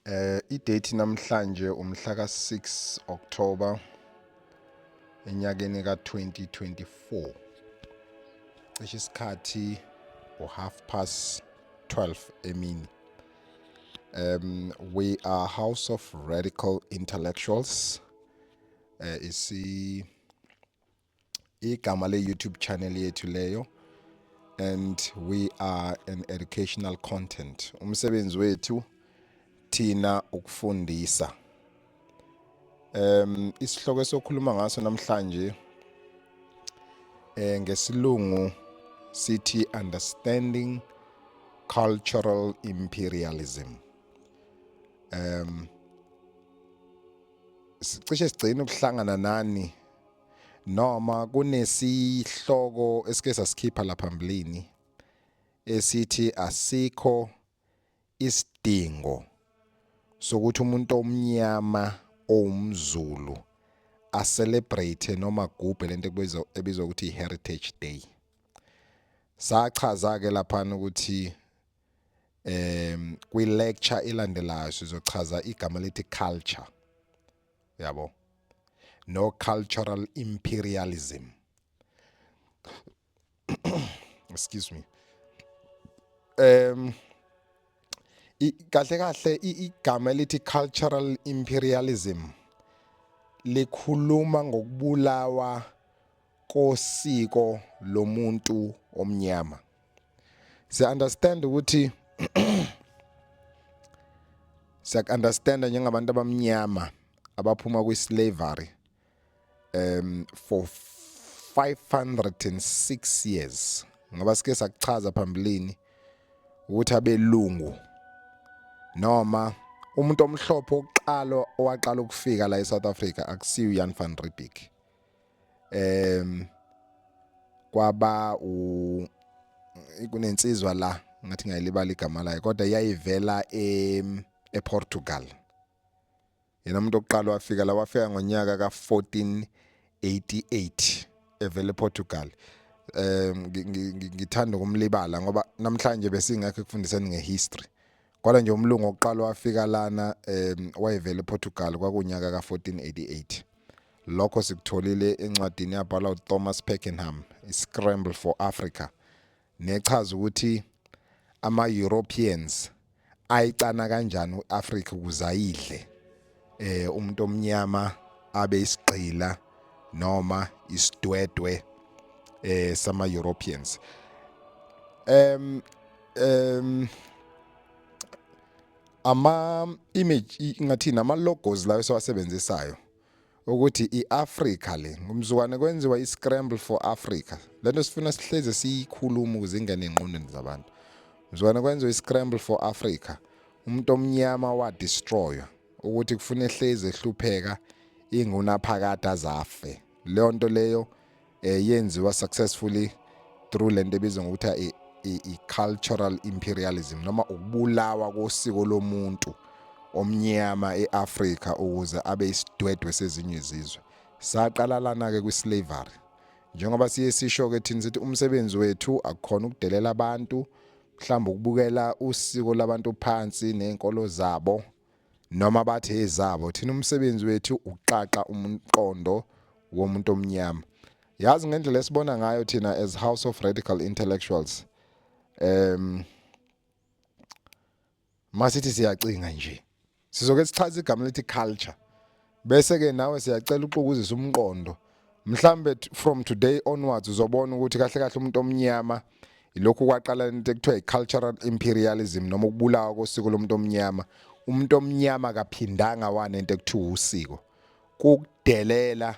I-date namhlanje umhla ka-6 October enyakeni ka-2024. Cishe isikhathi u12:30 emini. We are House of Radical Intellectuals. Igama le-YouTube channel yethu leyo, and we are an educational content. Umsebenzi wethu thina ukufundisa. Isihloko esokhuluma ngaso namhlanje ngesilungu sithi understanding cultural imperialism. Sicishe sigcina ukuhlangana nani noma kunesihloko esike sasikhipha lapha phambilini esithi asikho isidingo sokuthi umuntu omnyama omZulu a celebrate noma gubhe lento ebizwa ukuthi Heritage Day. Sachaza ke lapha ukuthi kwi lecture elandelayo sizochaza igama lethi culture. Yabo. No cultural imperialism. Excuse me. Kahle igama elithi cultural imperialism likhuluma ngokubulawa kosiko lomuntu omnyama. Understand ukuthi understand njengabantu abamnyama abaphuma kwi-slavery for 506 years. Ngoba sike sakuchaza phambilini ukuthi abelungu noma umuntu omhlophe oqalo owaqala ukufika la eSouth Africa akusiyo Jan van Riebeeck. Kwaba kunensizwa la ngathi ngiyalibala igama layo kodwa yayivela ePortugal. Yena umuntu oqala wafika la wafika ngonyaka ka1488 evela ePortugal. Ngithanda ukumlibala ngoba namhlanje besingakho ukufundisana ngehistory. Kodwa nje umlungu oqala wafika lana wayevela ePortugal kwakunyaka ka1488. Lokho sikutholile encwadini yabhalwa uThomas Pakenham, Scramble for Africa. Nechaza ukuthi ama-Europeans ayicana kanjani uAfrica ukuze ayidle umuntu omnyama abe isigqila noma isidwedwe sama-Europeans. Ama-image ngathini ama-logos lawo esiwasebenzisayo ukuthi i-Africa le ngumzukwane kwenziwa i-Scramble for Africa. Lento sifuna sihleze siyikhuluma ukuze ingene engqondweni zabantu. Mzukwane kwenziwa i-Scramble for Africa. Umuntu omnyama wa-destroywa ukuthi kufuna ehleze ehlupheka ingunaphakade azafe. Leyo nto leyo yenziwa successfully through lento ebizwa ngokuthi i-cultural imperialism noma ukubulawa kosiko lomuntu omnyama eAfrica ukuze abe isidwedwe sezinye izizwe. Saqala lana ke kwi-slavery. Njengoba sisho ke thina sithi umsebenzi wethu akukhona ukudelela abantu, mhlawumbe ukubukela usiko labantu phansi nezinkolo zabo noma bathi ezabo. Thina umsebenzi wethu uqaqa umqondo womuntu omnyama. Yazi ngendlela esibona ngayo thina as House of Radical Intellectuals. Masithi siyacinga nje. Sizoke sichaze igama lethi culture. Bese ke nawe siyacela uxukuzisa umqondo. Mhlambe from today onwards uzobona ukuthi kahle kahle umuntu omnyama ilokhu kwaqala into ekuthiwa i-cultural imperialism noma ukubulawa kosiko lomuntu omnyama. Umuntu omnyama kaphindanga wane into ekuthiwa usiko. Kukudelela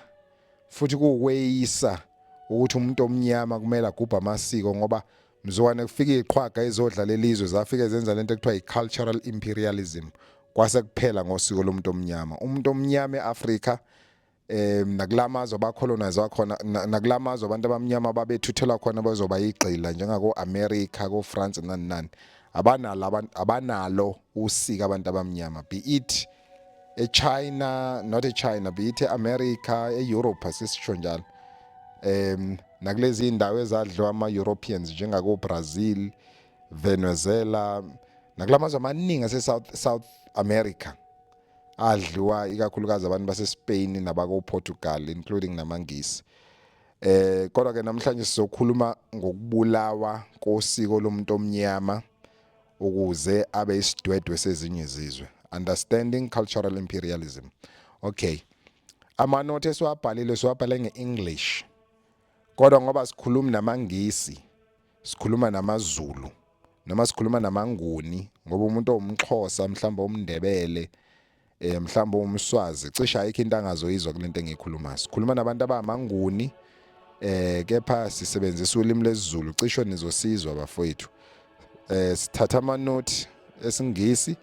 futhi kuweyisa ukuthi umuntu omnyama kumele agubhe amasiko ngoba mzukwane kufika iqhwaga ezodla lelizwe zafike zenza lento ekuthiwa i-cultural imperialism. Kwase kuphela ngosiko lomuntu omnyama. Umuntu omnyama eAfrica nakulamazwe abacolonize wakhona nakulamazwe abantu abamnyama babethuthelwa khona bazoba yigqila njengako America, ko France nani. Abanalo usika abantu abamnyama. Be it eChina, not eChina, be it eAmerica, eEurope sisisho njalo. Nakulezi indawo ezadliwa ama-Europeans njengako Brazil, Venezuela nakulamazwe amaningi ase-South America adliwa ikakhulukazi abantu base-Spain nabako-Portugal including namangisi. Kodwa ke namhlanje sizokhuluma ngokubulawa kosiko lomuntu omnyama ukuze abe isidwedwe sezinye izizwe, understanding cultural imperialism. Okay, amanothi siwabhale nge-English, kodwa ngoba sikhuluma namangisi, sikhuluma namaZulu, noma sikhuluma namanguni, ngoba umuntu owumXhosa mhlawumbe umNdebele, mhlawumbe umSwazi, cishe ayikho into angazoyizwa kulento engiyikhulumayo. Sikhuluma nabantu abamanguni, kepha sisebenzisa ulimi lesiZulu, cishe nizosizwa bafowethu. Sithatha amanothi esingisi,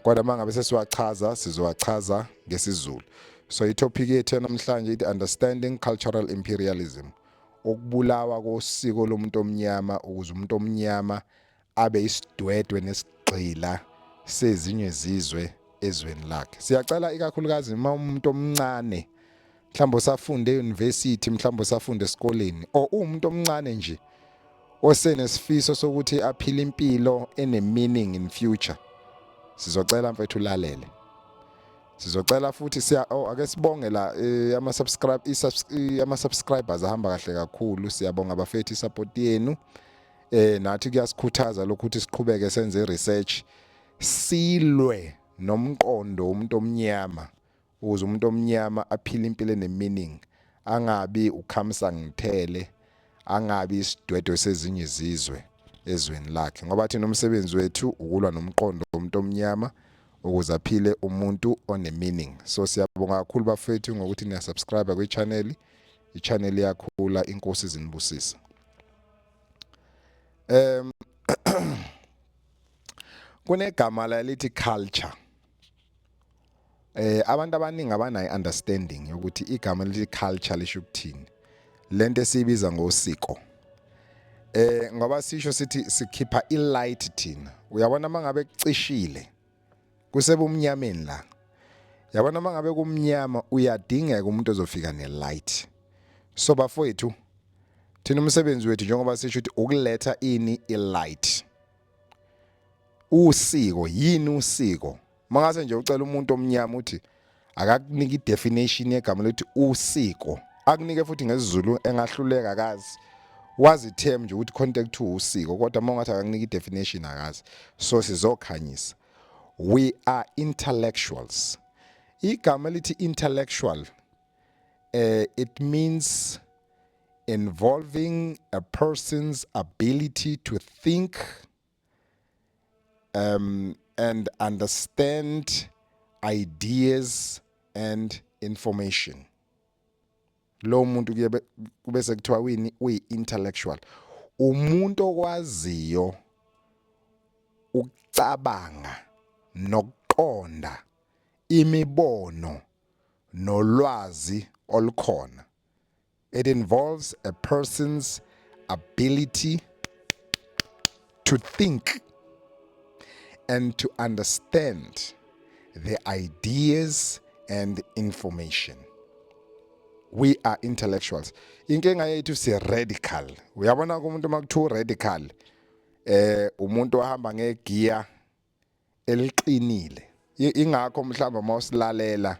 kodwa mangabe sesiwachaza sizowachaza ngesizulu. So itopic yethu namhlanje ithi understanding cultural imperialism, ukubulawa kosiko lomuntu omnyama ukuze umuntu omnyama abe isidwedwe nesigqila sezinye izizwe ezweni lakhe. Siyacela ikakhulukazi uma umuntu omncane, mhlawumbe usafunda e-university, mhlawumbe usafunda esikoleni, o umuntu omncane nje osenesifiso sokuthi aphile impilo ene-meaning in future, sizocela mfethu ulalele. Sizocela futhi ake sibonge la ama-subscribers ahamba kahle kakhulu. Siyabonga bafethu isupport yenu. Nathi kuyasikhuthaza lokuthi siqhubeke senze research, silwe nomqondo umuntu omnyama ukuze umuntu omnyama aphile impilo ene-meaning, angabi ukhamsa ngithele, angabi isidwedwe sezinye izizwe ezweni lakhe, ngoba thina umsebenzi wethu ukulwa nomqondo womuntu omnyama ukuze aphile umuntu one-meaning. So siyabonga kakhulu bafethu ngokuthi niyasubscribe kwi-channel, i-channel yakhula, inkosi zinibusisa. Kunegama lalithi culture. Abantu abaningi abanayo understanding yokuthi igama lithi culture lisho ukuthini. Lento esibiza ngosiko. Ngoba sisho sithi sikhipha i-light thina. Uyabona mangabe kucishile kusebumnyameni la. Yabona mangabe kumnyama uyadingeka umuntu ozofika ne-light. So bafowethu, thina umsebenzi wethu njengoba sisho ukuthi ukuletha ini i-light. Usiko yini usiko? Mangase nje ucela umuntu omnyama uthi akakunike i-definition yegama lethi usiko, akunike futhi ngesiZulu engahluleka akazi, wazi term nje ukuthi contact usiko, kodwa mangathi akakunike i-definition akazi. So sizokhanyisa, we are intellectuals. Igama lithi intellectual, it means involving a person's ability to think and understand ideas and information. Lo muntu kube sekuthiwa wini uyi-intellectual, umuntu okwaziyo ukucabanga nokuqonda imibono nolwazi olukhona. It involves a person's ability to think and to understand the ideas and information. We are intellectuals. Inkinga yethu si radical. Uyabona umuntu makuthiwa radical, umuntu ohamba ngegear eliqinile. Ingakho mhlawumbe mawusilalela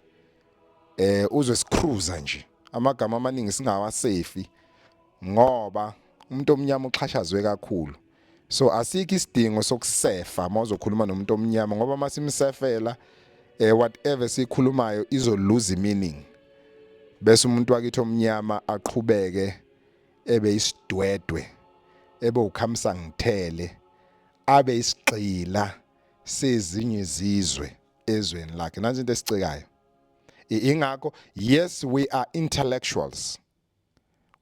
uzwe scruiser nje. Amagama amaningi singawasafe ngoba umuntu omnyama uxhashazwe kakhulu. So asikho isidingo sokusefa mawuzokhuluma nomuntu omnyama ngoba masimsefela whatever sikhulumayo izo lose meaning. Bese umuntu wakithi omnyama aqhubeke ebe isidwedwe, ebe ukhamsa ngithele, abe isigqila sezinye izizwe ezweni lakhe. Nansi into esicikayo. Ingakho, yes, we are intellectuals.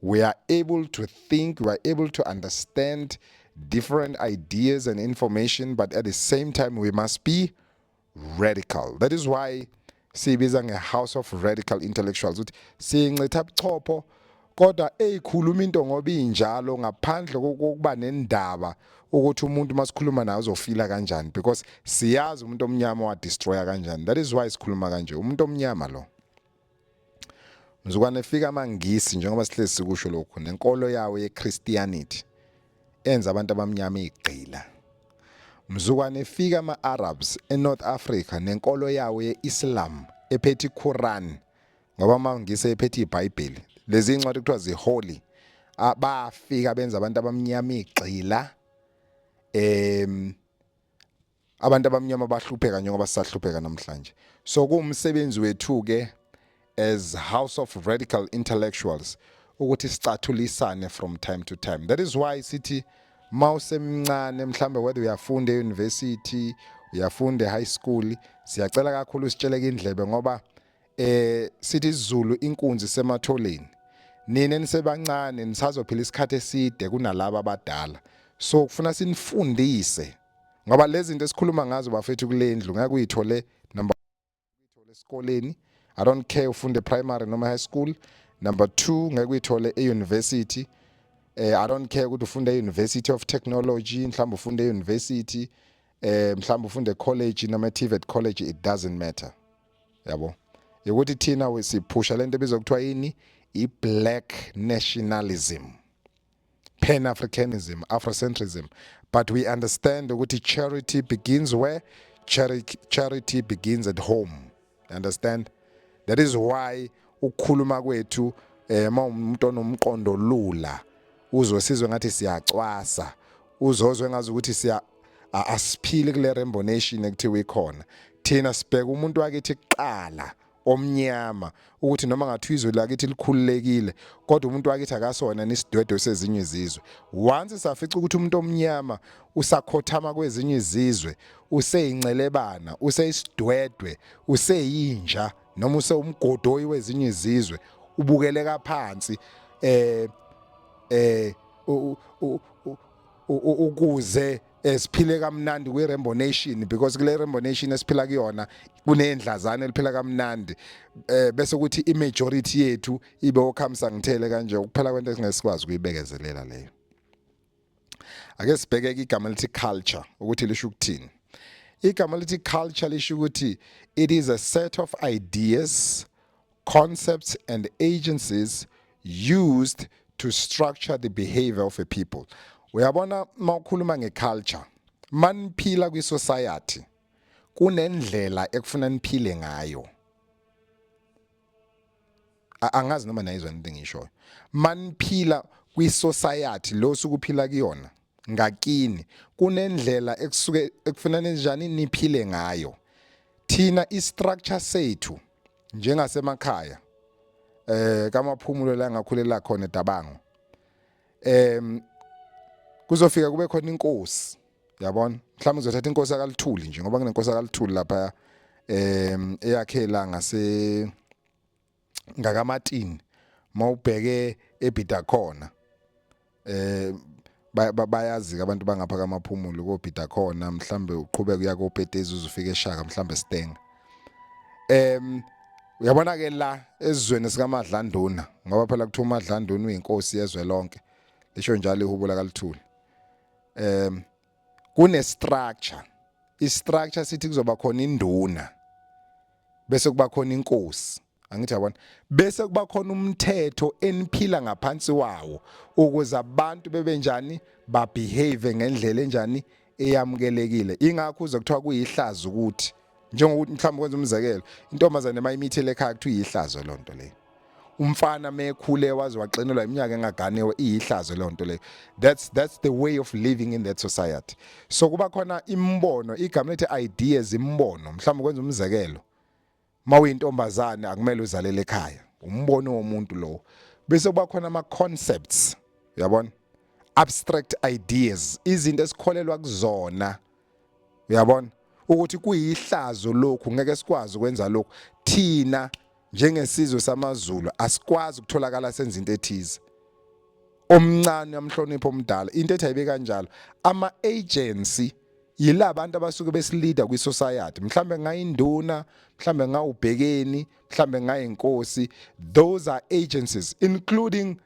We are able to think, we are able to understand different ideas and information, but at the same time we must be radical. That is why sibiza nge-house of radical intellectuals. Uthi sincitha buchopho kodwa eyikhuluma into ngoba injalo ngaphandle kokuba nendaba ukuthi umuntu masikhuluma naye uzofila kanjani, because siyazi umuntu omnyama wa destroya kanjani. That is why sikhuluma kanje. Umuntu omnyama lo mzukwane efika amangisi njengoba sihlezi sikusho lokho, nenkolo yawo ye-Christianity enza abantu abamnyama igqila. mzukwane efika ama-Arabs eNorth Africa nenkolo yawo ye-Islam ephethe iQuran ngoba mangise ephethe iBhayibheli lezi incwadi kuthiwa ziholy abafika benza abantu abamnyama igxila abantu abamnyama bahlupheka njengoba sisahlupheka namhlanje. So kuwumsebenzi wethu ke as House of Radical Intellectuals ukuthi sicathulisane from time to time. That is why sithi mawusemncane mhlambe whether uyafunda euniversity uyafunda high school siyacela kakhulu sitsheleke indlebe ngoba sithi isiZulu inkunzi sematholeni. Nina nisebancane nisazophila isikhathi eside kunalabo abadala. So kufuna sinifundise ngoba lezi zinto esikhuluma ngazo bafethu kulendlu ngeke uyithole number esikoleni. I don't care ufunde primary noma high school. Number 2 ngeke uyithole euniversity. I don't care ukuthi ufunde eUniversity of Technology mhlawumbe ufunde euniversity mhlawumbe ufunde college noma TVET college, it doesn't matter. Yabo ukuthi thina wesiphusha lento ebizwa kuthiwa yini i-black nationalism, pan-africanism, afrocentrism, but we understand ukuthi charity begins where? Charity begins at home. Understand? That is why ukukhuluma kwethu umuntu onomqondo lula uzosizwe ngathi siyacwasa, uzozwe ngazi ukuthi asiphile kule Rainbow Nation ekuthiwa ikhona. Thina sibheka umuntu wakithi kuqala omnyama ukuthi noma ngathi izwe lakithi likhululekile kodwa umuntu wakithi akasona nisidwedwe sezinye izizwe. Once safica ukuthi umuntu omnyama usakhothama kwezinye izizwe, useyincelebana, useyisidwedwe, useyinja noma usewumgodoyi wezinye izizwe, ubukeleka phansi ukuze siphile kamnandi kwi Rainbow Nation, because kule Rainbow Nation esiphila kuyona kunendlazana eliphila kamnandi bese ukuthi imajority yethu ibe okhamisa ngithele kanje ukuphela kwento esingesikwazi kuyibekezelela leyo. Ake sibheke igama lithi culture ukuthi lisho ukuthini. Igama lithi culture lisho ukuthi it is a set of ideas, concepts and agencies used to structure the behavior of a people. Uyabona mawukhuluma ngeculture, maniphila kwi-society kunendlela ekufuna niphile ngayo. Angazi noma nayizwa into engishoyo. Maniphila kwi-society lo sukuphila kuyona ngakini kunendlela ekufuna njani niphile ngayo. Thina i-structure sethu njengasemakhaya kamaphumulo la ngakhulela khona eDabango, kuzofika kube khona inkosi, yabona mhlawumbe uzothatha inkosi akaLithuli nje ngoba kunenkosi akaLithuli lapha eyakhela ngakaMatini mawubheke eBhida khona bayazi abantu bangapha kamaphumulo koBhida khona, mhlawumbe uqhubeka uya koPetezi uzofika eShaka mhlawumbe Stenga. Uyabona ke la ezizweni sikaMadlanduna ngoba phela kuthiwa uMadlanduna uyinkosi yezwe lonke, lisho njalo ihubo lakaLithuli. Kune structure, i-structure sithi kuzoba khona induna bese kuba khona inkosi, angithi yabona, bese kuba khona umthetho eniphila ngaphansi wawo ukuze abantu bebe njani babehave ngendlela enjani eyamukelekile. Ingakho uze kuthiwa kuyihlazo ukuthi njengokuthi mhlawumbe kwenza umzekelo intombazane mayimithele ekhaya kuthiwa iyihlazo lonto leyo. Umfana mekhule wazi waxinelwa iminyaka engaganiwe iyihlazo lonto leyo. That's the way of living in that society. So kuba khona imbono, igama lithi ideas, imbono. Mhlawumbe kwenza umzekelo mawuyintombazane akumele uzalele ekhaya, umbono womuntu lo. Bese kuba khona ama concepts, uyabona? Abstract ideas, izinto esikholelwa kuzona. Uyabona? Ukuthi kuyihlazo lokhu ngeke sikwazi ukwenza lokhu. Thina njengesizwe samaZulu asikwazi ukutholakala senza into ethize. Omncane amhlonipho omdala into ethi ayibe kanjalo. Ama agency yila abantu abasuke besilida kwi society. Mhlambe ngayinduna, mhlambe ngawubhekeni, mhlambe ngayinkosi. Those are agencies including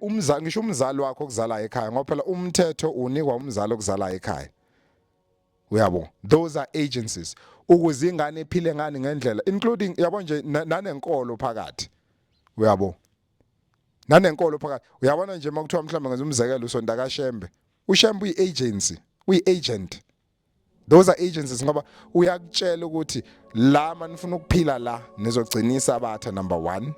umzali, ngisho umzali wakho okuzala ekhaya ngoba phela umthetho unikwa umzali okuzala ekhaya. Uyabo, those are agencies ukuze ingane ephile ngani ngendlela including yabo nje nanenkolo phakathi. Uyabo, nanenkolo phakathi. Uyabona nje makuthiwa mhlawumbe ngenza umzekelo uSonta kaShembe, uShembe uyi-agency, uyi-agent. Those are agencies ngoba uyakutshela ukuthi la manifuna ukuphila la nizogcinisa abatha number 1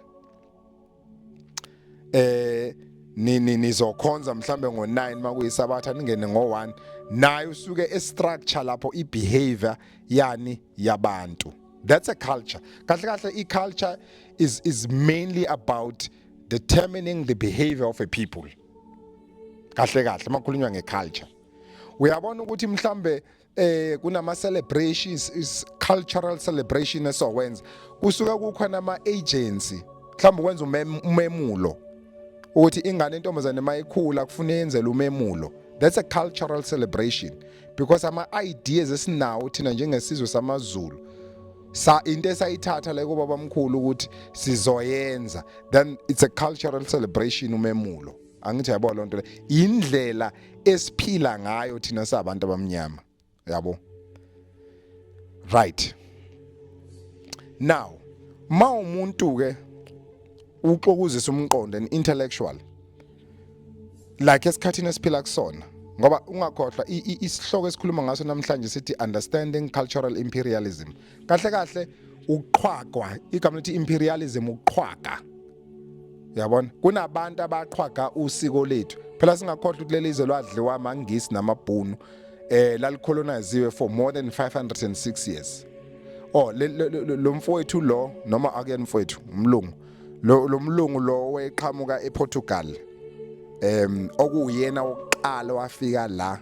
nizokhonza mhlambe ngo9 makuyisabatha ningene ngo1 naye usuke estructure lapho ibehavior yani yabantu. That's a culture. Kahle i-culture is mainly about determining the behavior of a people. Kahle makhulunywa ngeculture. Uyabona ukuthi mhlambe kunama celebrations is cultural celebration esowenza kusuka kukhona ama agency mhlambe ukwenza umemulo ukuthi ingane intombazane mayikhula kufuna yenzele umemulo. That's a cultural celebration because ama ideas esinawo thina njengesizwe samaZulu into esayithatha la kuba bamkhulu ukuthi sizoyenza, then it's a cultural celebration umemulo. Angithi yabo lonto le indlela esiphila ngayo thina sabantu abamnyama yabo. Right now ma umuntu ke uxokuzisa umqondo and intellectual like esikhathini esiphila kusona ngoba ungakhohlwa isihloko esikhuluma ngaso namhlanje sithi understanding cultural imperialism. Kahle uqhwagwa igama lithi imperialism uqhwaga. Yabona kunabantu abaqhwaga usiko lethu phela singakhohlwa ukuthi lelizwe lwadliwa amangisi namabhunu lalicoloniziwe for more than 506 years. Lo mfowethu lo noma akuyena mfowethu umlungu lo mlungu lo weqhamuka ePortugal okuyena oqala wafika la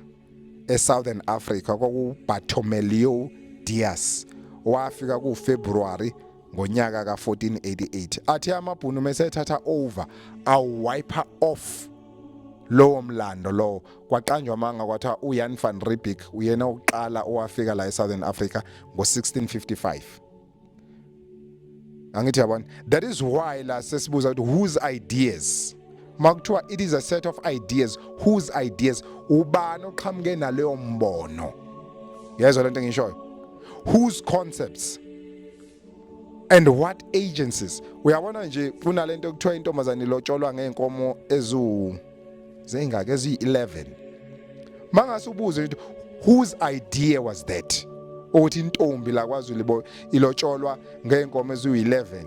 eSouthern Africa kwaku Bartolomeu Dias wafika ku February ngonyaka ka1488 athi amabhunu mesethatha over awipe off lowo mlando lo kwaqanjwa manga kwathiwa uJan van Riebeeck uyena oqala owafika la eSouthern Africa ngo1655. Angithi yabona that is why la sesibuza ukuthi whose ideas makuthiwa it is a set of ideas whose ideas ubani oqhamuke naleyo mbono yezwa lento ngishoyo whose concepts and what agencies. Uyabona nje kunalento ekuthiwa intombazane lotsholwa ngeenkomo zingake ezi11 mangase ubuze ukuthi whose idea was that ukuthi intombi la kwaZulu ilotsholwa ngeenkomo eziyi11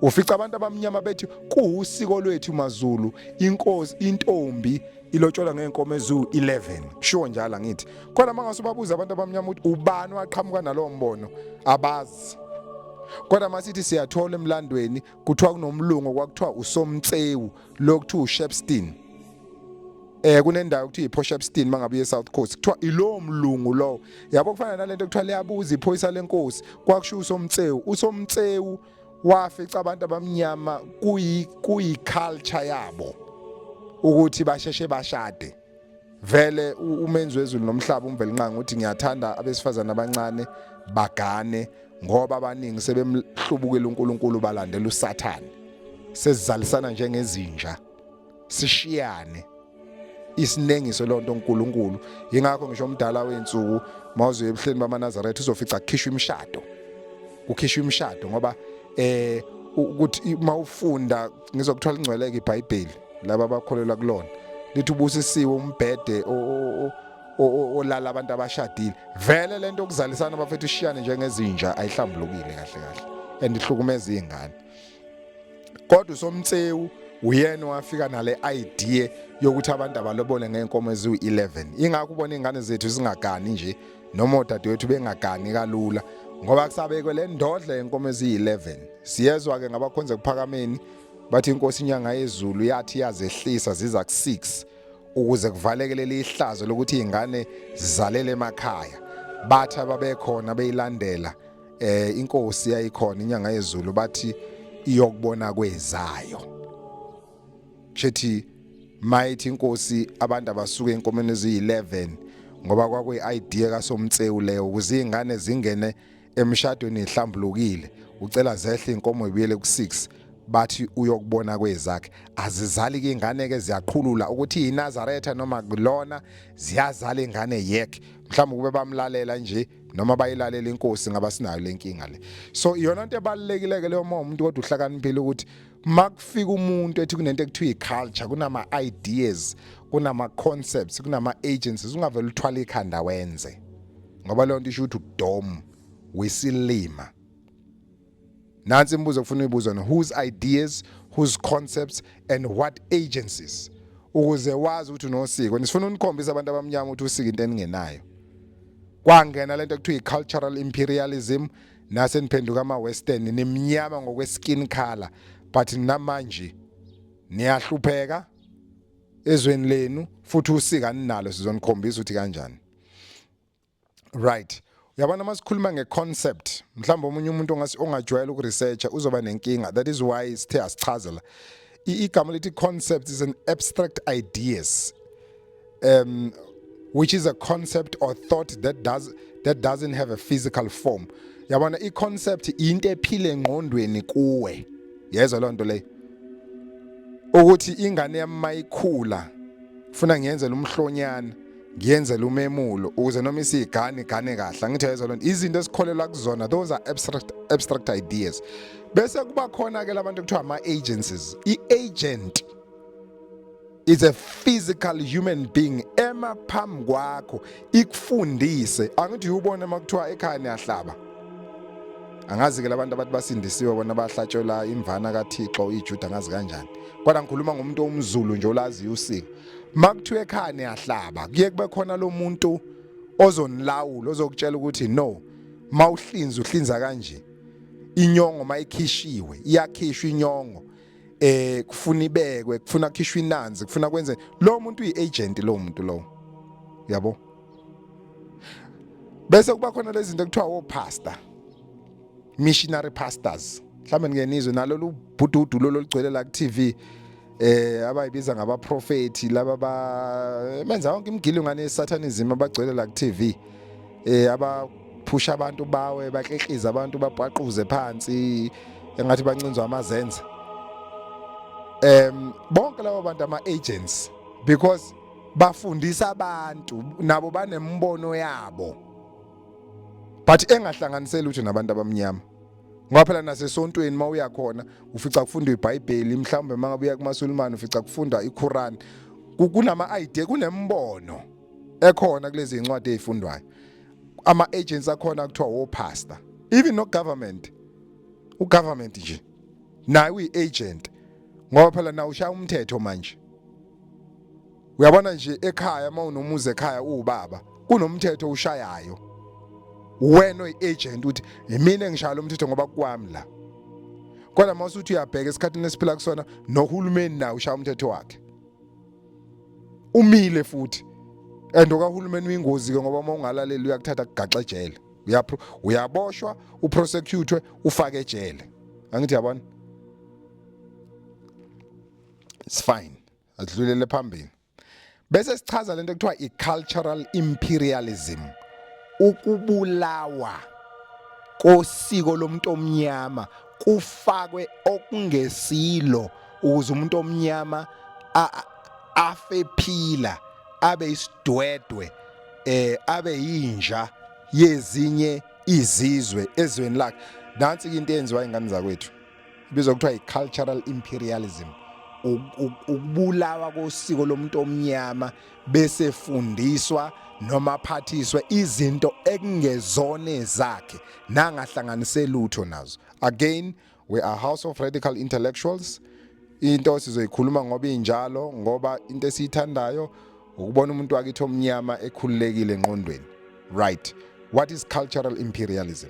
ufica abantu abamnyama bethi kuusiko lwethu maZulu inkosi intombi ilotsholwa ngeenkomo eziyi11 sure njalo ngithi kodwa mangase ubabuza abantu abamnyama ukuthi ubani waqhamuka nalowo mbono abazi. Kodwa masithi siyathola emlandweni kuthiwa kunomlungu kwakuthiwa uSomtsewu lokuthiwa uShepstone kunendawo ukuthi iPortshepstone mangabe eSouth Coast kuthiwa ilo mlungu lo yabo kufana nalento kuthiwa liyabuza iphoyisa lenkosi kwakusho uSomtsewu wafica abantu abamnyama kuyi culture yabo ukuthi basheshe bashade vele umenzi wezulu nomhlaba umvelinqanga uthi ngiyathanda abesifazana abancane bagane ngoba abaningi sebemhlubukela uNkulunkulu balandela uSathane sesizalisana njengezinja sishiyane isinengiso lonto uNkulunkulu. Ingakho ngisho umdala wensuku mawuze ebuhleni bamaNazaretha uzofica kukhishwa imishado ngoba ukuthi mawufunda ngizokuthola ingcweleke iBhayibheli laba abakholelwa kulona lithi ubusisiwe umbhede olala abantu abashadile vele lento okuzalisana abafethu ushiyane njengezinja ayihlambulukile kahle and ihlukumeza izingane. Kodwa uSomtsewu uyena wafika nale idea yokuthi abantu abalobole ngeenkomo eziyi11 ingakho ubona izingane zethu zingagani nje noma odadewethu bengagani kalula ngoba kusabekwe le ndodle yenkomo eziyi11. Siyezwa ke ngabakhonze kuphakameni bathi inkosi inyanga yezulu yathi yazehlisa ziza ku6 ukuze kuvalekele ihlazo lokuthi izingane zizalele emakhaya. Bathi ababekhona beyilandela inkosi yayikhona inyanga yezulu bathi iyokubona kwezayo. Chethi mighty inkosi abantu abasuka enkomeni eziyi11 ngoba kwakuyi-idea kaSomtsewu leyo ukuze izingane zingene emshadweni ehlambulukile ucela zehle inkomo ibuyele ku6 bathi uyokubona kwezakhe azizali ke ingane ke ziyaqhulula ukuthi iNazaretha noma kulona ziyazala ingane yekhe mhlawumbe kube bamlalela nje noma bayilalela inkosi ngaba sinayo lenkinga le. So iyona into ebalekile ke leyo umuntu kodwa uhlakaniphile ukuthi makufika umuntu ethi kunento ekuthiwa iculture kunama ideas kunama concepts kunama agencies ungavela uthwala ikhanda wenze ngoba leyo nto isho ukuthi ukudom wesilima. Nansi imibuzo kufuna uyibuza na, whose ideas, whose concepts and what agencies, ukuze wazi ukuthi unosiko. Nisifuna unikhombisa abantu abamnyama ukuthi usiko into eningenayo. Kwangena lento ekuthiwa i-cultural imperialism, nase niphenduka ama-western, nimnyama ngokwe-skin color, but namanje niyahlupheka ezweni lenu futhi usika ninalo, sizonikhombisa ukuthi kanjani. Right. Uyabona masikhuluma ngeconcept, mhlawumbe omunye umuntu ongajwayela ukuresearcha uzoba nenkinga. That is why sithe asichazela. Igama lithi concept is an abstract ideas, which is a concept or thought that doesn't have a physical form. Yabona i-concept into ephile engqondweni kuwe. Yezwa loo nto leyo. Ukuthi ingane yami mayikhula ufuna ngiyenzele umhlonyana, ngiyenzele umemulo ukuze noma isigane kahle. Angithi yezwa loo nto, izinto esikholela kuzona, those are abstract ideas. Bese kuba khona ke labantu kuthiwa ama-agencies. I-agent is a physical human being emaphambi kwakho ikufundise. Angithi ubone makuthiwa ekhaya niyahlaba. Angazi ke labantu abathi basindisiwe bona bahlatshelwa imvana kaThixo iJuda angazi kanjani. Kodwa ngikhuluma ngomuntu omZulu nje olazi usiko. Makuthiwa ekhaya niyahlaba, kuye kube khona lo muntu ozonilawula, ozokutshela ukuthi no, uhlinza kanje. Inyongo mayikhishiwe, iyakhishwa inyongo. Kufuna ibekwe, kufuna kukhishwe inanzi, kufuna kwenze. Lo muntu uyi-agent lo muntu lo. Yabo? Bese kuba khona lezi zinto ekuthiwa opastor. Missionary pastors. Mhlawumbe ngenizwe nalolu bhududu lolo ligcwele la ku-TV, abayibiza ngabaprofeti laba benza yonke imigilo ngane yesatanism abagcwele la ku-TV, abaphusha abantu bawe, bakekhiza abantu, babhaqhuze phansi engathi bancinzwa amazenze. Bonke labo bantu ama-agents, because bafundisa abantu nabo banembono yabo, but engahlanganiseli ukuthi nabantu abamnyama. Ngoba phela nasesontweni mawuya khona ufica kufundwa iBhayibheli, mhlawumbe mangabe uya kumaSulumane ufica kufundwa iQuran. Kunama-idea, kunembono ekhona kulezi incwadi ezifundwayo. Ama-agents akhona kuthiwa opastor. Even no government, ugovernment nje naye uyi-agent, ngoba phela na ushaya umthetho manje. Uyabona nje ekhaya mawunomuzi ekhaya ubaba kunomthetho ushayayo. Wena oyi-agent uthi mina engishaya lo mthetho ngoba kwami la. Kodwa mawusuthi uyabheka esikhathini esiphila kusona, nohulumeni naye ushaya umthetho wakhe. Umile futhi. And okahulumeni uyingozi ke ngoba mawungalaleli uyakuthatha kugaxa ejele. Uyaboshwa, uprosecute, ufake ejele. Angithi yabona? It's fine. Adlulele phambili. Bese sichaza lento ekuthiwa i-cultural imperialism. Ukubulawa kosiko lomuntu omnyama kufakwe okungesilo ukuze umuntu omnyama afephila, abe isidwedwe, abe yinja yezinye izizwe ezweni lakhe. Nansi into eyenziwa ingane zakwethu ibizwa kuthiwa i-cultural imperialism. Ukubulawa kosiko lomuntu omnyama bese fundiswa noma aphathiswe izinto ekungezone zakhe nangahlanganise lutho nazo. Again, we are house of radical intellectuals. Into sizoyikhuluma ngoba injalo, ngoba into esiyithandayo ukubona umuntu wakithi omnyama ekhululekile engqondweni. Right. What is cultural imperialism?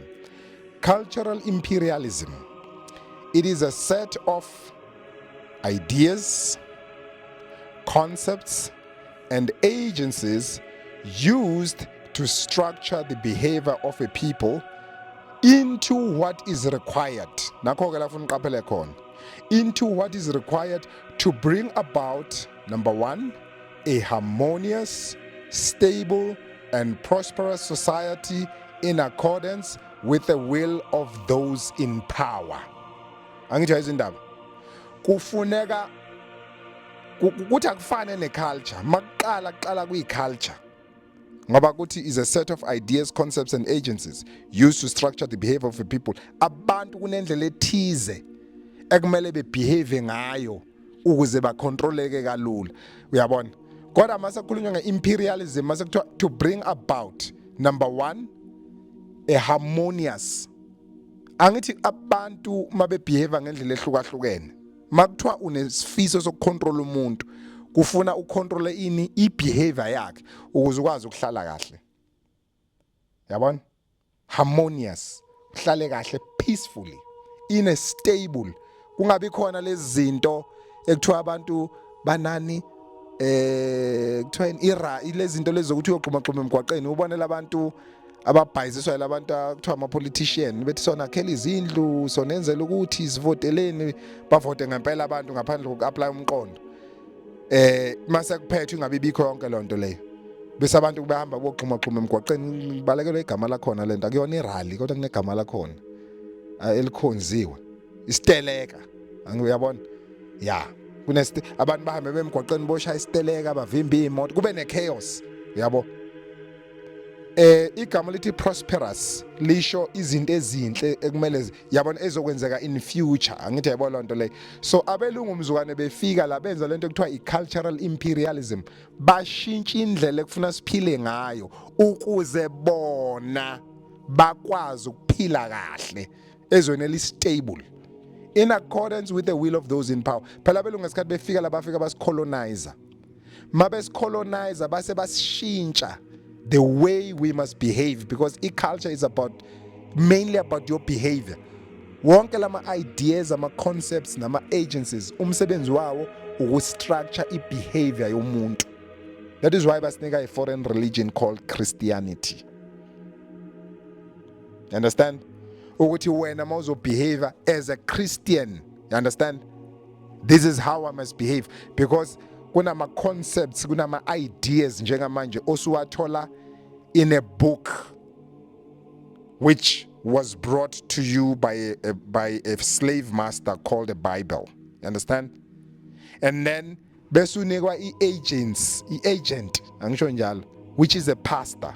Cultural imperialism, it is a set of ideas, concepts, and agencies used to structure the behavior of a people into what is required. Into what is required to bring about, number one, a harmonious, stable, and prosperous society in accordance with the will of those in power. Angithi izindaba kufuneka ukuthi akufane neculture, maqala kuyi-culture ngoba kuthi is a set of ideas, concepts and agencies used to structure the behavior of a people. Abantu kunendlela ethize ekumele bebehave ngayo ukuze bacontroleke kalula. Uyabona? Kodwa mase kukhulunywa nge-imperialism, mase kuthiwa to bring about Number 1, a harmonious. Angithi abantu mabebehave ngendlela ehlukahlukene. Makuthiwa unesifiso sokucontrol umuntu, kufuna ucontrol ini ibehavior yakhe ukuze ukwazi ukuhlala kahle. Yabona? Harmonious, uhlale kahle peacefully, in a stable. Kungabi khona lezi zinto ekuthiwa abantu banani kuthiwa lezi zinto lezi zokuthi uyogxuma emgwaqeni ubonela abantu ababhayiziswa labantu akuthiwa ama-politician bethi sonakhela izindlu sonenzela ukuthi sivoteleni bavote ngempela abantu ngaphandle koku-apply umqondo mase kuphethwe ingabe bikho yonke lonto leyo bese abantu behamba bogxuma emgwaqeni balekelwe igama lakhona lento akuyona irally kodwa kunegama lakhona elikhonziwe isiteleka angiyabona ya abantu bahambe bemgwaqeni boshaya isiteleka bavimba imoto kube ne-chaos yabo. Igama lithi prosperous lisho izinto ezinhle ekumele yabona ezokwenzeka in future angithi yabo lonto leyo. So abelungu mzukwane befika la benza lento ekuthiwa i-cultural imperialism, bashintsha indlela ekufuna siphile ngayo ukuze bona bakwazi ukuphila kahle ezweni elistable in accordance with the will of those in power. Phela abelungu ngesikhathi befika la bafika basicolonizer, mabesicolonizer base basishintsha the way we must behave, because culture is mainly about your behavior. Wonke lama ideas, ama concepts nama agencies umsebenzi wawo ukustructure ibehavior yomuntu. That is why basinika a foreign religion called Christianity. You understand? Ukuthi wena mawuzo behave as a Christian, you understand? This is how I must behave, because kunama concepts, kunama ideas njengamanje osuwathola in a book which was brought to you by a slave master called the Bible. You understand? And then besunikwa agent angisho njalo, which is a pastor.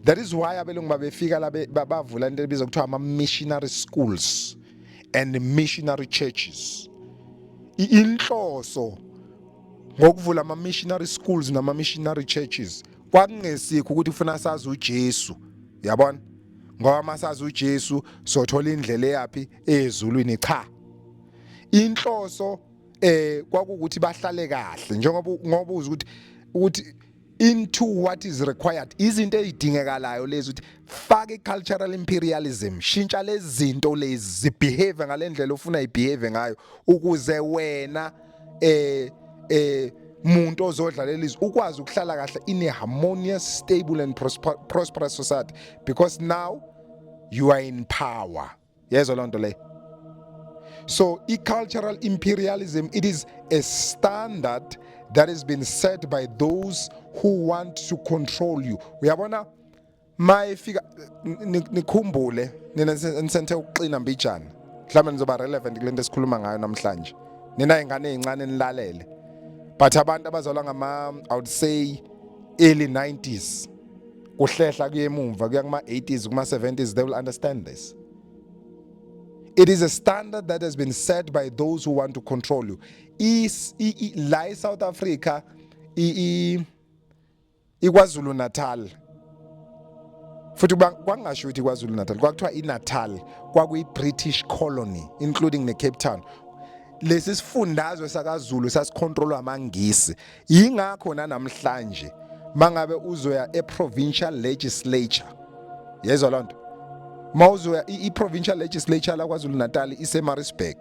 That is why abelungu babefika la bavula into ebizwa kuthiwa ama missionary schools and missionary churches. Inhloso ngokuvula ama missionary schools nama missionary churches kwakungesikho ukuthi ufuna sazi uJesu, yabona? Ngoba masazi uJesu sothola indlela eyapi ezulwini, cha. Inhloso kwakukuthi bahlale kahle ngoba uza ukuthi into what is required, izinto ezidingekalayo lezi ukuthi fake cultural imperialism, shintsha lezi zinto lezi zibehave ngalendlela ofuna ibehave ngayo ukuze wena muntu ozodlalela izwi ukwazi ukuhlala kahle in a harmonious, stable and prosperous society, because now you are in power. Yezwa lonto le. So cultural imperialism, it is a standard that has been set by those who want to control you. Uyabona mayifika nikhumbule nina nisenthe ukuqina mbijana mhlawumbe nizoba relevant kulento esikhuluma ngayo namhlanje, nina ingane ezincane nilalele, but abantu abazalwa ngama I would say early 90s kuhlehla kuyemumva kuya kuma 80s kuma 70s, they will understand this. It is a standard that has been set by those who want to control you. La South Africa, iKwaZulu Natal. Futhi kwangasho ukuthi iKwaZulu Natal, kwakuthiwa iNatal, kwakuyi-British colony, including ne-Cape Town. Lesi sifundazwe sakaZulu sasicontrolwa amangisi. Yingakho namhlanje mangabe uzoya e-provincial legislature, yezwa lonto, mawuzoya i-provincial legislature la KwaZulu Natal iseMaritzburg,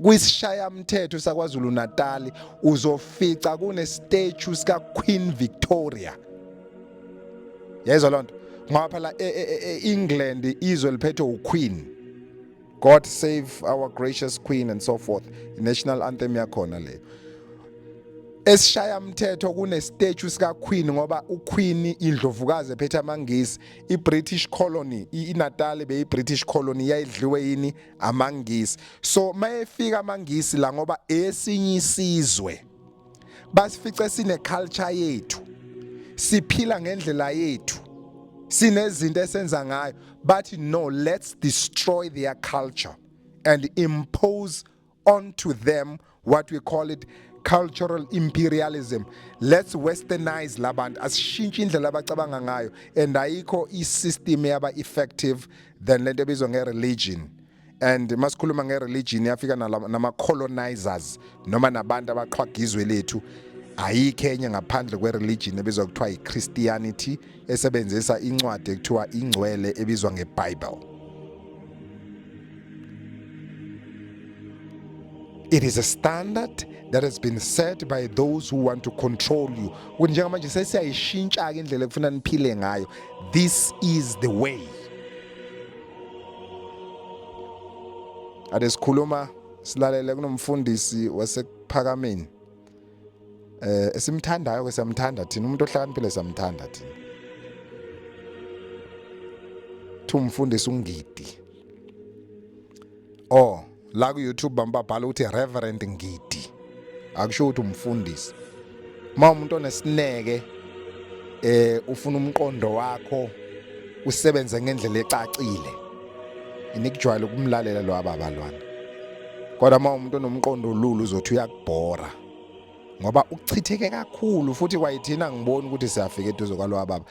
kwisishaya mthetho sakwaZulu Natal uzofica kune statue sika Queen Victoria. Yezwa lonto, ngoba phela England izwe liphethe uQueen, God save our gracious Queen and so forth, national anthem yakhona leyo. Esishaya mthetho kune statue sika Queen ngoba uQueen indlovukazi ephethe amangisi. I-British colony, iNatal beyi-British colony, yayidliwe yini amangisi. So mayefika amangisi la ngoba esinye isizwe basifice sine culture yethu, siphila ngendlela yethu, sinezinto esenza ngayo, but no, let's destroy their culture and impose onto them what we call it cultural imperialism. Let's westernize labantu, asishintshe indlela abacabanga ngayo, and ayikho i-system yaba effective than lento ebizwa nge-religion. And masikhuluma nge-religion yafika nama-colonizers noma nabantu abaqhwagizwe lethu, ayikho enye ngaphandle kwe-religion ebizwa kuthiwa i-Christianity esebenzisa incwadi ekuthiwa ingcwele ebizwa nge-Bible. It is a standard that has been set by those who want to control you. Ukuthi njengamanje sesiyayishintsha-ke indlela ekufuna niphile ngayo. This is the way. Ade sikhuluma silalele kunomfundisi wasephakameni. Esimthandayo ke siyamthanda thina, umuntu ohlakaniphile siyamthanda thina. Umfundisi uNgidi. La ku YouTube bambabhala ukuthi Reverend Ngidi. Akusho ukuthi umfundisi. Umuntu onesineke ufuna umqondo wakho usebenze ngendlela ecacile. Inikujwayele ukumlalela lo ababalwana. Kodwa umuntu onomqondo olulu uzothi uyakubhora. Ngoba ukuchitheke kakhulu futhi kwayithina ngibona ukuthi siyafika eduze kwalo ababa.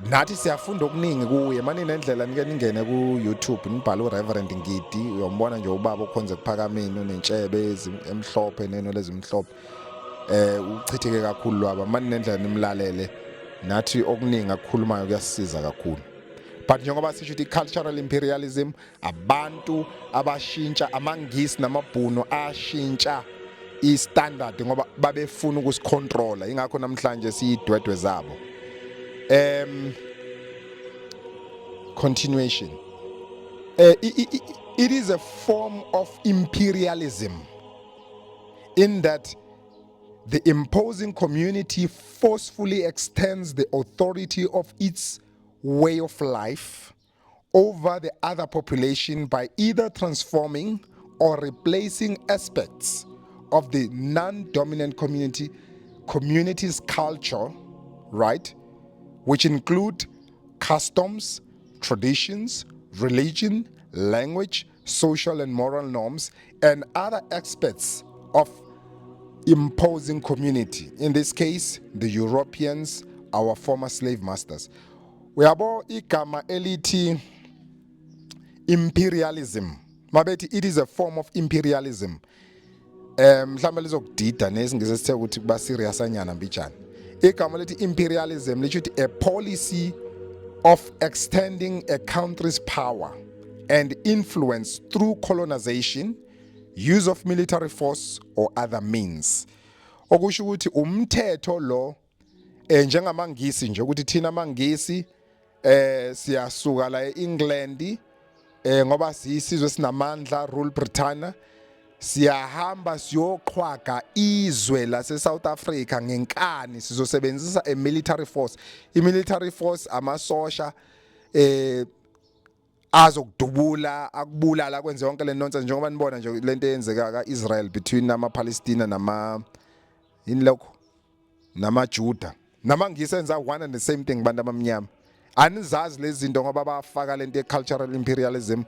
Nathi siyafunda okuningi kuye. Manje nendlela nike ningene ku YouTube nibhala uReverend Ngidi, uyombona nje ubaba okhonze kuphakameni unentshebe emhlophe neno lezimhlophe. Uchitheke kakhulu lwaba. Manje nendlela nimlalele nathi okuningi akukhulumayo kuyasiza kakhulu. But njengoba sisho ukuthi cultural imperialism, abantu abashintsha, amangisi namabhuno ashintsha i-standard ngoba babefuna ukusicontrola. Ingakho namhlanje siyidwedwe zabo. Continuation. It is a form of imperialism in that the imposing community forcefully extends the authority of its way of life over the other population by either transforming or replacing aspects of the non-dominant community's culture, right? Which include customs, traditions, religion, language, social and moral norms, and other aspects of imposing community. In this case, the Europeans, our former slave masters. Uyabo igama elithi imperialism. Mabethi it is a form of imperialism. Mhlawumbe lizokudida nesingise sithe ukuthi kuba serious anyana mbijana. Igama elithi imperialism lithi a policy of extending a country's power and influence through colonization, use of military force or other means. Okusho ukuthi umthetho lo njengamangisi nje ukuthi thina mangisi siyasuka la eEngland ngoba siyisizwe sinamandla rule Britannia, siyahamba siyoqhwaga izwe lase South Africa ngenkani, sizosebenzisa a military force. I-military force amasosha azokudubula akubulala kwenze yonke le nonsense njengoba nibona nje lento eyenzeka kaIsrael between amaPalestina namaJuda. Namangisenza one and the same thing bantu abamnyama. Anizazi lezi zinto ngoba bafaka lento ye-cultural imperialism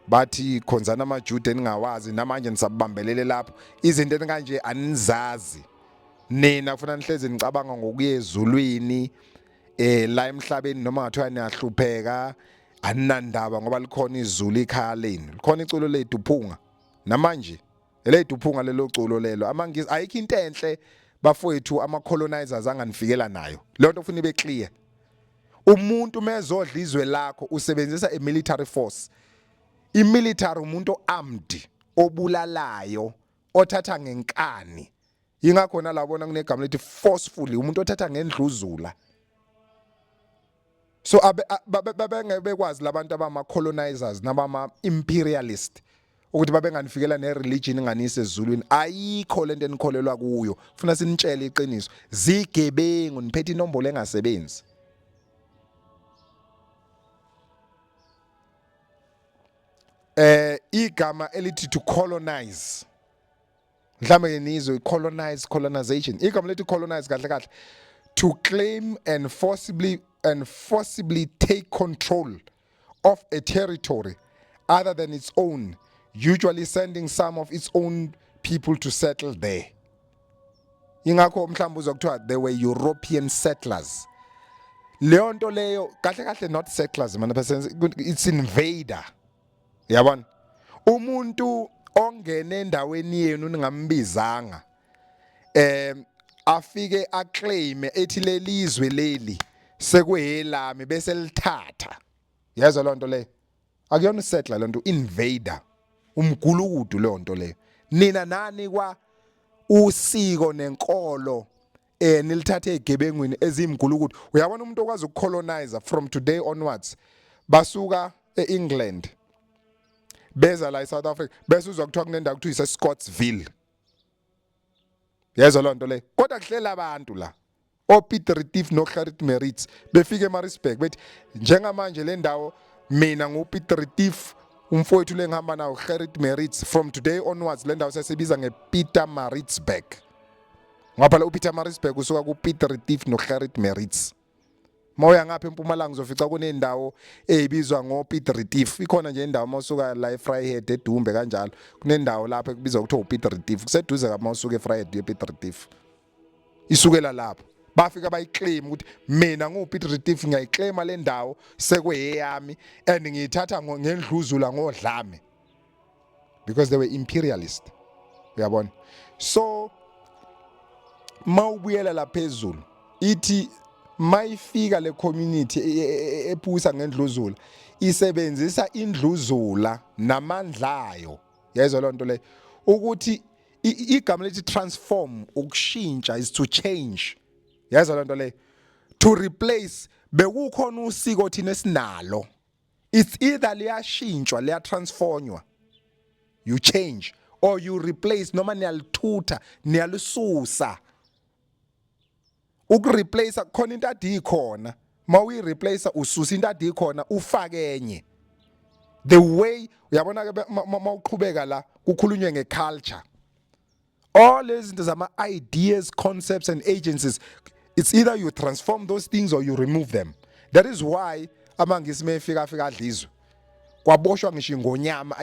bathi khonzana amaJuda eningawazi namanje nisabambelele lapho. Izinto enikanje anizazi. Nina kufanele nihleze nicabanga ngokuya ezulwini la emhlabeni noma ngathiwa niyahlupheka aninandaba ngoba likhona izulu ikhaya leni. Likhona iculo leduphunga. Namanje leduphunga lelo culo lelo amangisi ayikho into enhle bafowethu ama-colonizers anganifikela nayo. Lonto ufuna ibe clear. Umuntu mezodla izwe lakho usebenzisa a military force. I-military umuntu armed obulalayo othatha ngenkani. Yingakho nalabona kunegama lithi forcefully umuntu othatha ngendluzula. So bekwazi labantu abama-colonizers nabama-imperialist ukuthi babenganifikela ne-religion inganise ezulwini. Ayikho lento enikholelwa kuyo. Funa sinitshele iqiniso. Zigebengu niphethe inombolo engasebenzi. Igama elithi to colonize. Mhlawumbe nizwe colonization. Igama elithi colonize kahle kahle to claim and forcibly take control of a territory other than its own, usually sending some of its own people to settle there. ingakho mhlawumbe uzokuthiwa they were European settlers. Leyo nto leyo kahle not settlers man, it's invader. Yabona? Umuntu ongene endaweni yenu ningambizanga afike aclaim ethi lelizwe leli sekuyelami bese lithatha. Yazi lo nto leyo. Akuyona settler lo nto, invader. Umgulukudu lo nto leyo. Nina nani kwa usiko nenkolo nilithathe egebengwini ezimgulukudu. Uyabona umuntu okwazi ukucolonize from today onwards basuka eEngland beza la eSouth Africa bese uzwa kuthiwa kunendawo kuthiwa iseScottsville. Yezwa lo nto le kodwa kuhlela abantu la oPieter Retief noGerrit Merits befike eMaritzburg bethi njengamanje le ndawo mina nguPieter Retief umfowethu lengihamba nawo Gerrit Merits from today onwards le ndawo sesibiza ngePietermaritzburg. Ngoba la uPietermaritzburg usuka kuPieter Retief noGerrit Merits. Mawuya ngapha eMpumalanga uzofica kunendawo ezibizwa ngoPieter Retief. Ikhona nje indawo mawusuka la eVryheid eDumbe kanjalo. Kunendawo lapha ekubizwa ukuthi uPieter Retief. Kuseduze ka mawusuka eVryheid yePieter Retief. Isukela lapho. Bafika bayiclaim ukuthi mina nguPieter Retief ngiyayiclaima le ndawo sekuyeyami and ngiyithatha ngendluzula ngodlame. Because they were imperialist. Uyabona? So mawubuyela la phezulu ithi mayifika le community ephusa ngendluzula isebenzisa indluzula namandla ayo. Yezwa lo nto le ukuthi igama lethi transform ukushintsha is to change. Yezwa lo nto le to replace bekukhona usiko thina esinalo. It's either liyashintshwa liya transformwa, you change, or you replace noma niyalithutha niyalisusa. Ukureplace khona into adi ikhona mawuyireplace ususa into adi ikhona ufake enye. The way uyabona ke mawuqhubeka la kukhulunywe ngeculture, all lezi zinto zama ideas, concepts and agencies, it's either you transform those things or you remove them. That is why amangisi mefika adlizwe kwaboshwa ngisho ingonyama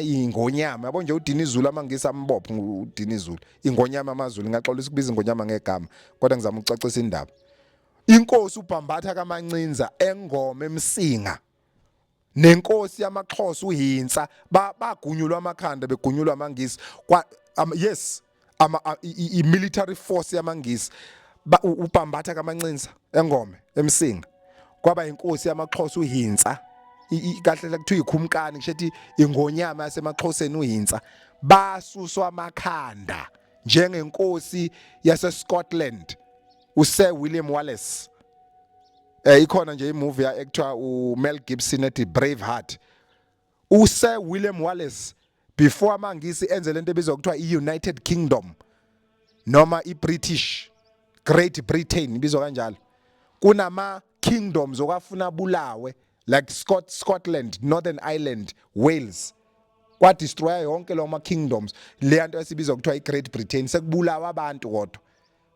yabo nje uDinizulu amangisi ambopho uDinizulu ingonyama amazulu ngaxolisa ukubiza ingonyama ngegama kodwa ngizama ukucacisa indaba. Inkosi uBhambatha kaMancinza engoma eMsinga nenkosi yamaXhosa uHintsa bagunyulwa amakhanda begunyulwa amangisi yes military force yamangisi uBhambatha kaMancinza engoma eMsinga kwaba inkosi yamaXhosa uHintsa kahle kuthiwa ikhumkani kushethi ingonyama yasemaXhoseni uHintsa basuswa amakhanda njengenkosi yaseScotland uSir William Wallace. Ikhona nje imovie ya actor uMel Gibson ethi Braveheart. uSir William Wallace before amangisi enze lento ebizwa ukuthiwa iUnited Kingdom noma iBritish Great Britain ibizwa kanjalo, kunama kingdoms okwafuna bulawe like Scotland, Northern Ireland, Wales. Kwa destroy yonke lo ma kingdoms le nto esibizwa ukuthiwa iGreat Britain sekubulawa abantu kodwa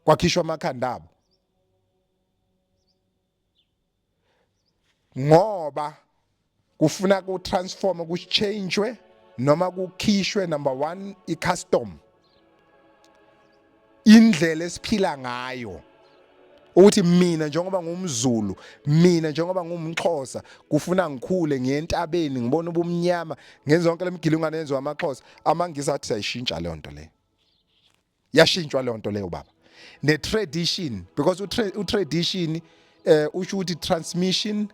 kwakhishwa amakhanda abo ngoba kufuna ku transform kuchangewe noma kukhishwe number 1 icustom, indlela esiphila ngayo ukuthi mina njengoba ngumZulu, mina njengoba ngumXhosa kufuna ngikhule ngiyentabeni ngibona ubumnyama ngenza yonke lemigilingwane yenziwa amaXhosa. Amangisi athi sayishintsha leyo nto leyo, yashintshwa leyo nto leyo baba ne tradition because utradition usho ukuthi transmission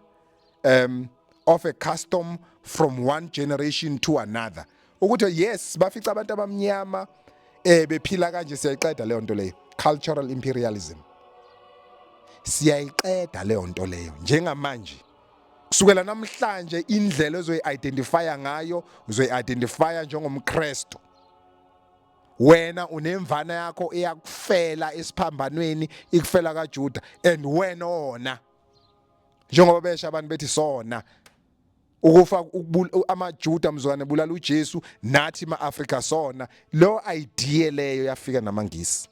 of a custom from one generation to another, ukuthi yes bafica abantu abamnyama bephila kanje siyayiqeda leyo nto leyo. Cultural imperialism siyayiqeda leyo nto leyo njengamanje. Kusukela namhlanje indlela ozoyi-identifya ngayo uzoyi-identifya njengomKristu. Wena unemvana yakho eyakufela esiphambanweni ikufela kaJuda and wena ona njengoba besha abantu bethi sona ukufa amaJuda mzwane bulala uJesu nathi maAfrika sona. Lo idea leyo yafika namangisi.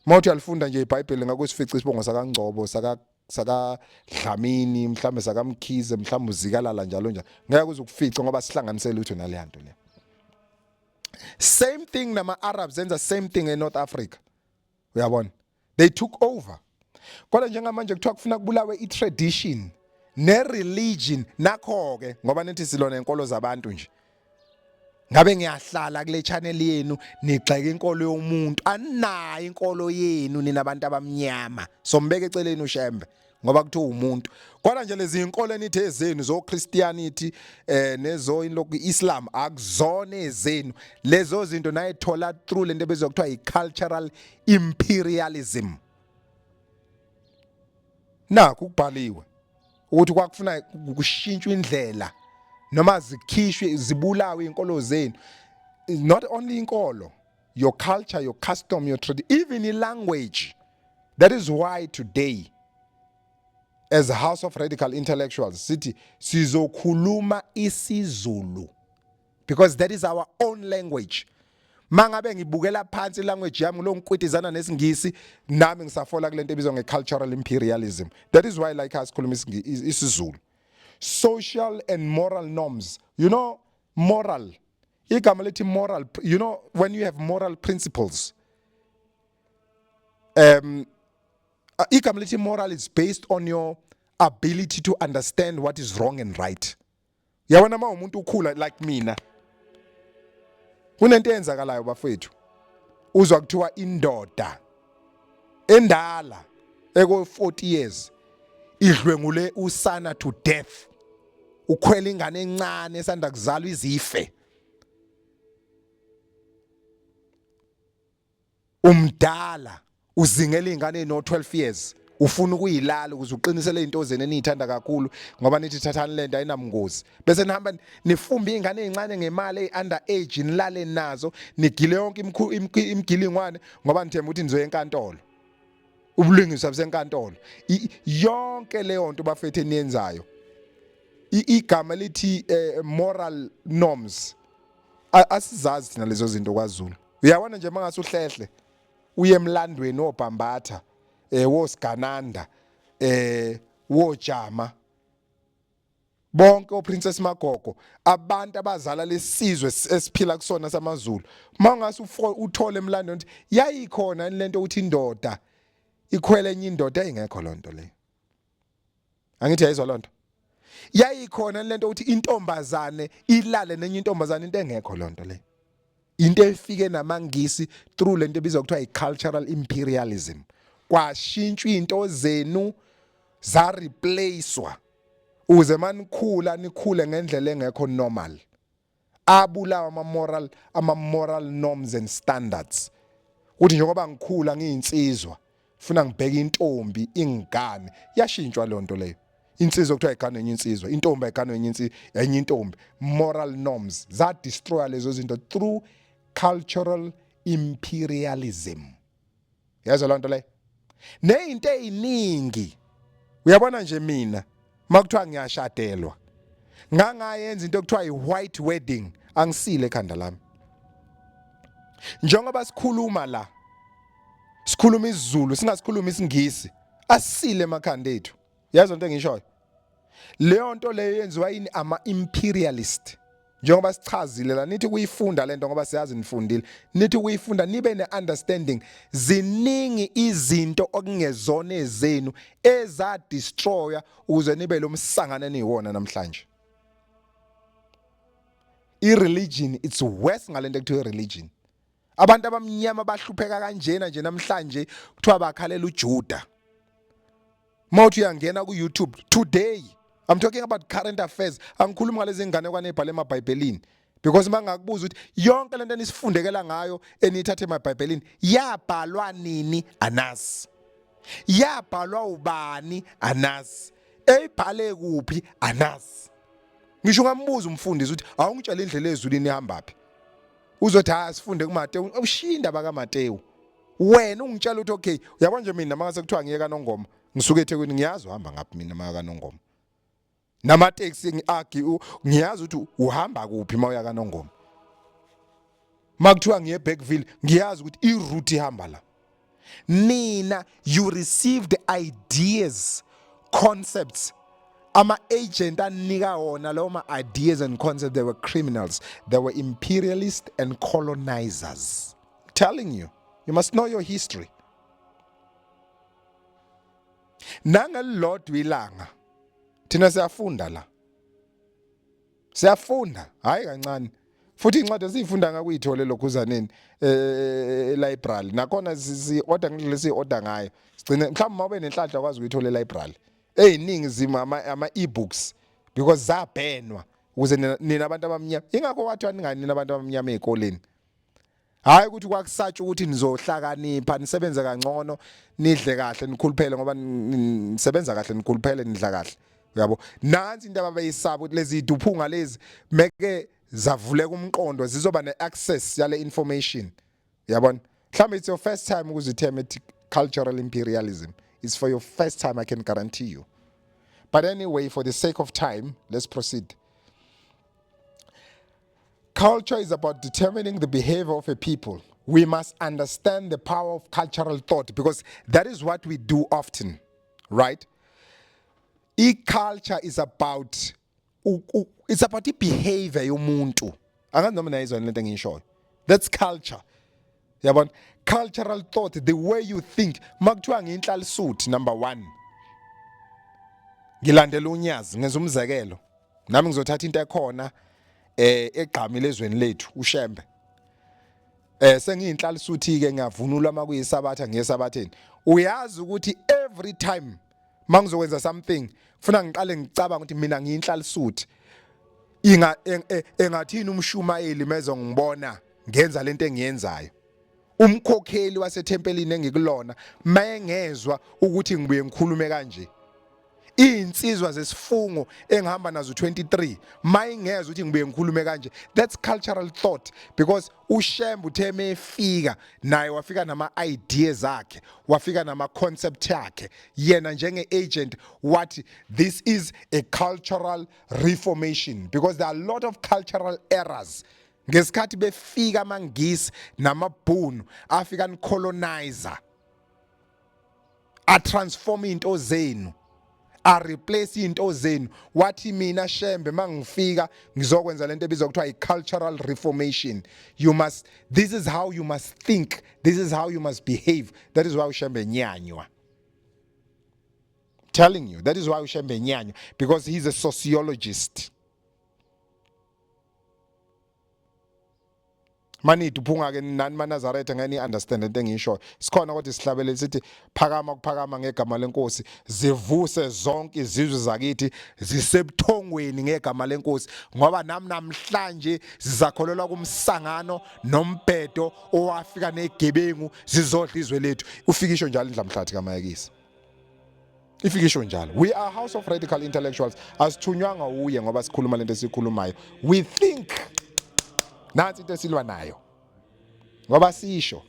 Mawuthi alifunda nje iBhayibheli ngakwesifica isibongo sakaNgcobo saka Dlamini mhlambe sakaMkhize mhlambe uzikalala njalo njalo ngeke uze ukufica ngoba sihlanganisele lutho nale nto le. Same thing nama-Arabs enza same thing eNorth Africa. Uyabona? They took over. Kodwa njengamanje kuthiwa kufuna kubulawe i-tradition ne-religion nakho-ke ngoba nithi silona inkolo zabantu nje. Ngabe ngiyahlala kule channel yenu nigxeka inkolo yomuntu anayo inkolo yenu nina abantu abamnyama sombeke eceleni ushembe ngoba kuthiwa umuntu kodwa nje lezi inkolo enithi ezenu zo Christianity nezo inloku Islam akuzona ezenu lezo zinto nayithola through lento ebizwa kuthiwa i-cultural imperialism kubhaliwe ukuthi kwakufuna kushintshwe indlela noma zikhishwe zibulawe inkolo zenu. Not only inkolo, your culture, your custom, your tradition, even in language. That is why today, as a house of radical intellectuals, sizokhuluma isiZulu, because that is our own language. Mangabe ngibukela phansi language yami lo ngikwitizana nesingisi nami ngisafola kule nto ebizwa nge-cultural imperialism. That is why like us khuluma isiZulu. Social and moral norms. You know, moral. Igama lithi moral. You know, when you have moral principles, igama lithi moral is based on your ability to understand what is wrong and right. Yabona ma umuntu ukhula like mina. Kunento eyenzakalayo bafethu. Uzwa kuthiwa indoda endala eko 40 years idlwengule usana to death. Ukhwela ingane encane esanda kuzalwa izife. Umdala uzingela ingane no 12 years. Ufuna ukuyilala ukuze uqinisele into zene enithanda kakhulu ngoba nithi thathani lento ayinamngozi. Bese nihamba nifumba ingane ezincane ngemali under age nilale nazo nigile yonke imgilingwane ngoba nithemba ukuthi nizoya enkantolo. Ubulungiswa besenkantolo. Yonke leyo nto bafethu eniyenzayo. Igama lithi moral norms asizazi thina lezo zinto kwaZulu. Uyabona nje mangase uhlehle uye emlandweni obhambatha woSgananda woJama bonke oPrincess Magogo abantu abazala lesizwe esiphila kusona samaZulu mangase uthole emlandweni ukuthi yayikhona lento ukuthi indoda ikhwele enye indoda engekho lonto le. Angithi yayizwa lonto. Yayikhona lento ukuthi intombazane ilale nenye intombazane into engekho lonto le. Into efike namangisi through lento ebizwa kuthiwa i-cultural imperialism. Kwashintshwa into zenu za replacewa uze manikhula nikhule ngendlela engekho normal. Abulawa ama-moral norms and standards. Uthi njengoba ngikhula ngiyinsizwa ufuna ngibheke intombi ingane yashintshwa lonto leyo. Insizwa kuthiwa igane enye insizwa, intombi igane enye intombi. Moral norms za destroy lezo zinto through cultural imperialism. Yazo lonto leyo. Neinto eziningi. Uyabona nje mina makuthiwa ngiyashadelwa. Ngangayenza into ekuthiwa i-white wedding angisile ekhanda lami. Njengoba sikhuluma la sikhuluma isiZulu singasikhuluma isingisi asile emakhanda ethu. Yazi into engishoyo. Leyo nto leyo yenziwa yini ama-imperialist. Njengoba sichazile la nithi kuyifunda lento ngoba siyazi nifundile. Nithi kuyifunda nibe ne-understanding ziningi izinto okungezona ezenu eza destroya ukuze nibe lo msangana niwona namhlanje. I-religion it's worse ngalento ekuthiwa religion. Abantu abamnyama bahlupheka kanjena nje namhlanje kuthiwa bakhalela uJuda. Mawuthi uyangena ku YouTube today I'm talking about current affairs. Angikhuluma ngalezi ngane kwane ebhale emabhayibhelini because mangakubuza ukuthi yonke lento enisifundekela ngayo enithathe emabhayibhelini yabhalwa nini anazi. Yabhalwa ubani anazi. Eyibhale kuphi anazi. Ngisho ngambuza umfundisi ukuthi awungitshela indlela ezulwini ihambaphi. Uzothi sifunde kuMateyu ushinda bakaMateyu. Wena ungitshela ukuthi okay uyabona nje mina mangase kuthiwa ngiyeka noNgoma ngisuke eThekwini ngiyazi uhamba ngaphi mina maka noNgoma. Nama taxi ngiyazi ukuthi uhamba kuphi mawuya kaNongoma. Makuthiwa ngiye eBergville ngiyazi ukuthi iroute ihamba la. Nina you received ideas, concepts ama-agent anika wona lawo ma-ideas and concepts, they were criminals. They were imperialists and colonizers. I'm telling you, you must know your history. Nangelilodwa ilanga thina siyafunda la, siyafunda hayi kancane, futhi incwadi esiyifunda ngakuyithole lokhuzaneni library nakhona si-order ngendlela esiyi-order ngayo, sigcine mhlawumbe uma ube nenhlanhla kwazi ukuyithola e-library ey'ningi zima ama-e-books because zabhenwa ukuze nina abantu abamnyama. Ingakho kwathiwa ningani nina abantu abamnyama ey'koleni, hayi ukuthi kwakusatsha ukuthi nizohlakanipha nisebenze kangcono nidle kahle nikhuluphele ngoba nisebenza kahle nikhuluphele nidla kahle, uyabo. Nansi into ababayisaba ukuthi lezi duphunga lezi meke zavuleka umqondo zizoba ne-access yale information, uyabona. Mhlawumbe it's your first time ukuzithema cultural imperialism. It's for your first time, I can guarantee you. But anyway, for the sake of time, let's proceed. Culture is about determining the behavior of a people. We must understand the power of cultural thought because that is what we do often, right? Culture is about the behavior yomuntu. That's culture. Yabona, cultural thought, the way you think. Makuthiwa nginhlala suit number 1. Ngilandela unyazi ngenza umzekelo. Nami ngizothatha into ekhona egqamile ezweni lethu ushembe. Sengiyinhlala suit ke ngiyavunula makuyisabatha ngesabatheni. Uyazi ukuthi every time mangizokwenza something kufuna ngiqale ngicabanga ukuthi mina ngiyinhlala suit. Engathini umshumayeli mezo ngibona ngenza lento engiyenzayo. Umkhokheli wasethempelini engikulona mayengezwa ukuthi ngibuye ngikhulume kanje. Insizwa zesifungo engihamba nazo 23 mayengezwa ukuthi ngibuye ngikhulume kanje. That's cultural thought because uShembe utheme efika naye wafika nama ideas akhe, wafika nama concept yakhe. Yena njenge agent what this is a cultural reformation because there are a lot of cultural errors. Ngesikhathi befika amangisi namabhunu afika colonizer a transform into zenu, a replace into zenu. Wathi mina Shembe mangifika ngizokwenza lento ebizwa kuthiwa i-cultural reformation. This is how you must think, this is how you must behave. That is why uShembe nyanywa. Telling you, that is why uShembe nyanywa, because he's a sociologist. Mani duphunga ke nani maNazaretha ngani understand into engisho. Sikhona kodwa sihlabele sithi phakama kuphakama ngegama lenkosi, zivuse zonke izizwe zakithi zisebuthongweni ngegama lenkosi ngoba nami namhlanje zizakholelwa kumsangano nombhedo owafika negebengu zizodla izwe lethu. Ufikisho njalo indlamhlathi kaMayekisi. Ifikisho njalo. We are a house of radical intellectuals. Asithunywanga uye ngoba sikhuluma lento esikhulumayo. We think nansi into esilwa nayo ngoba sisho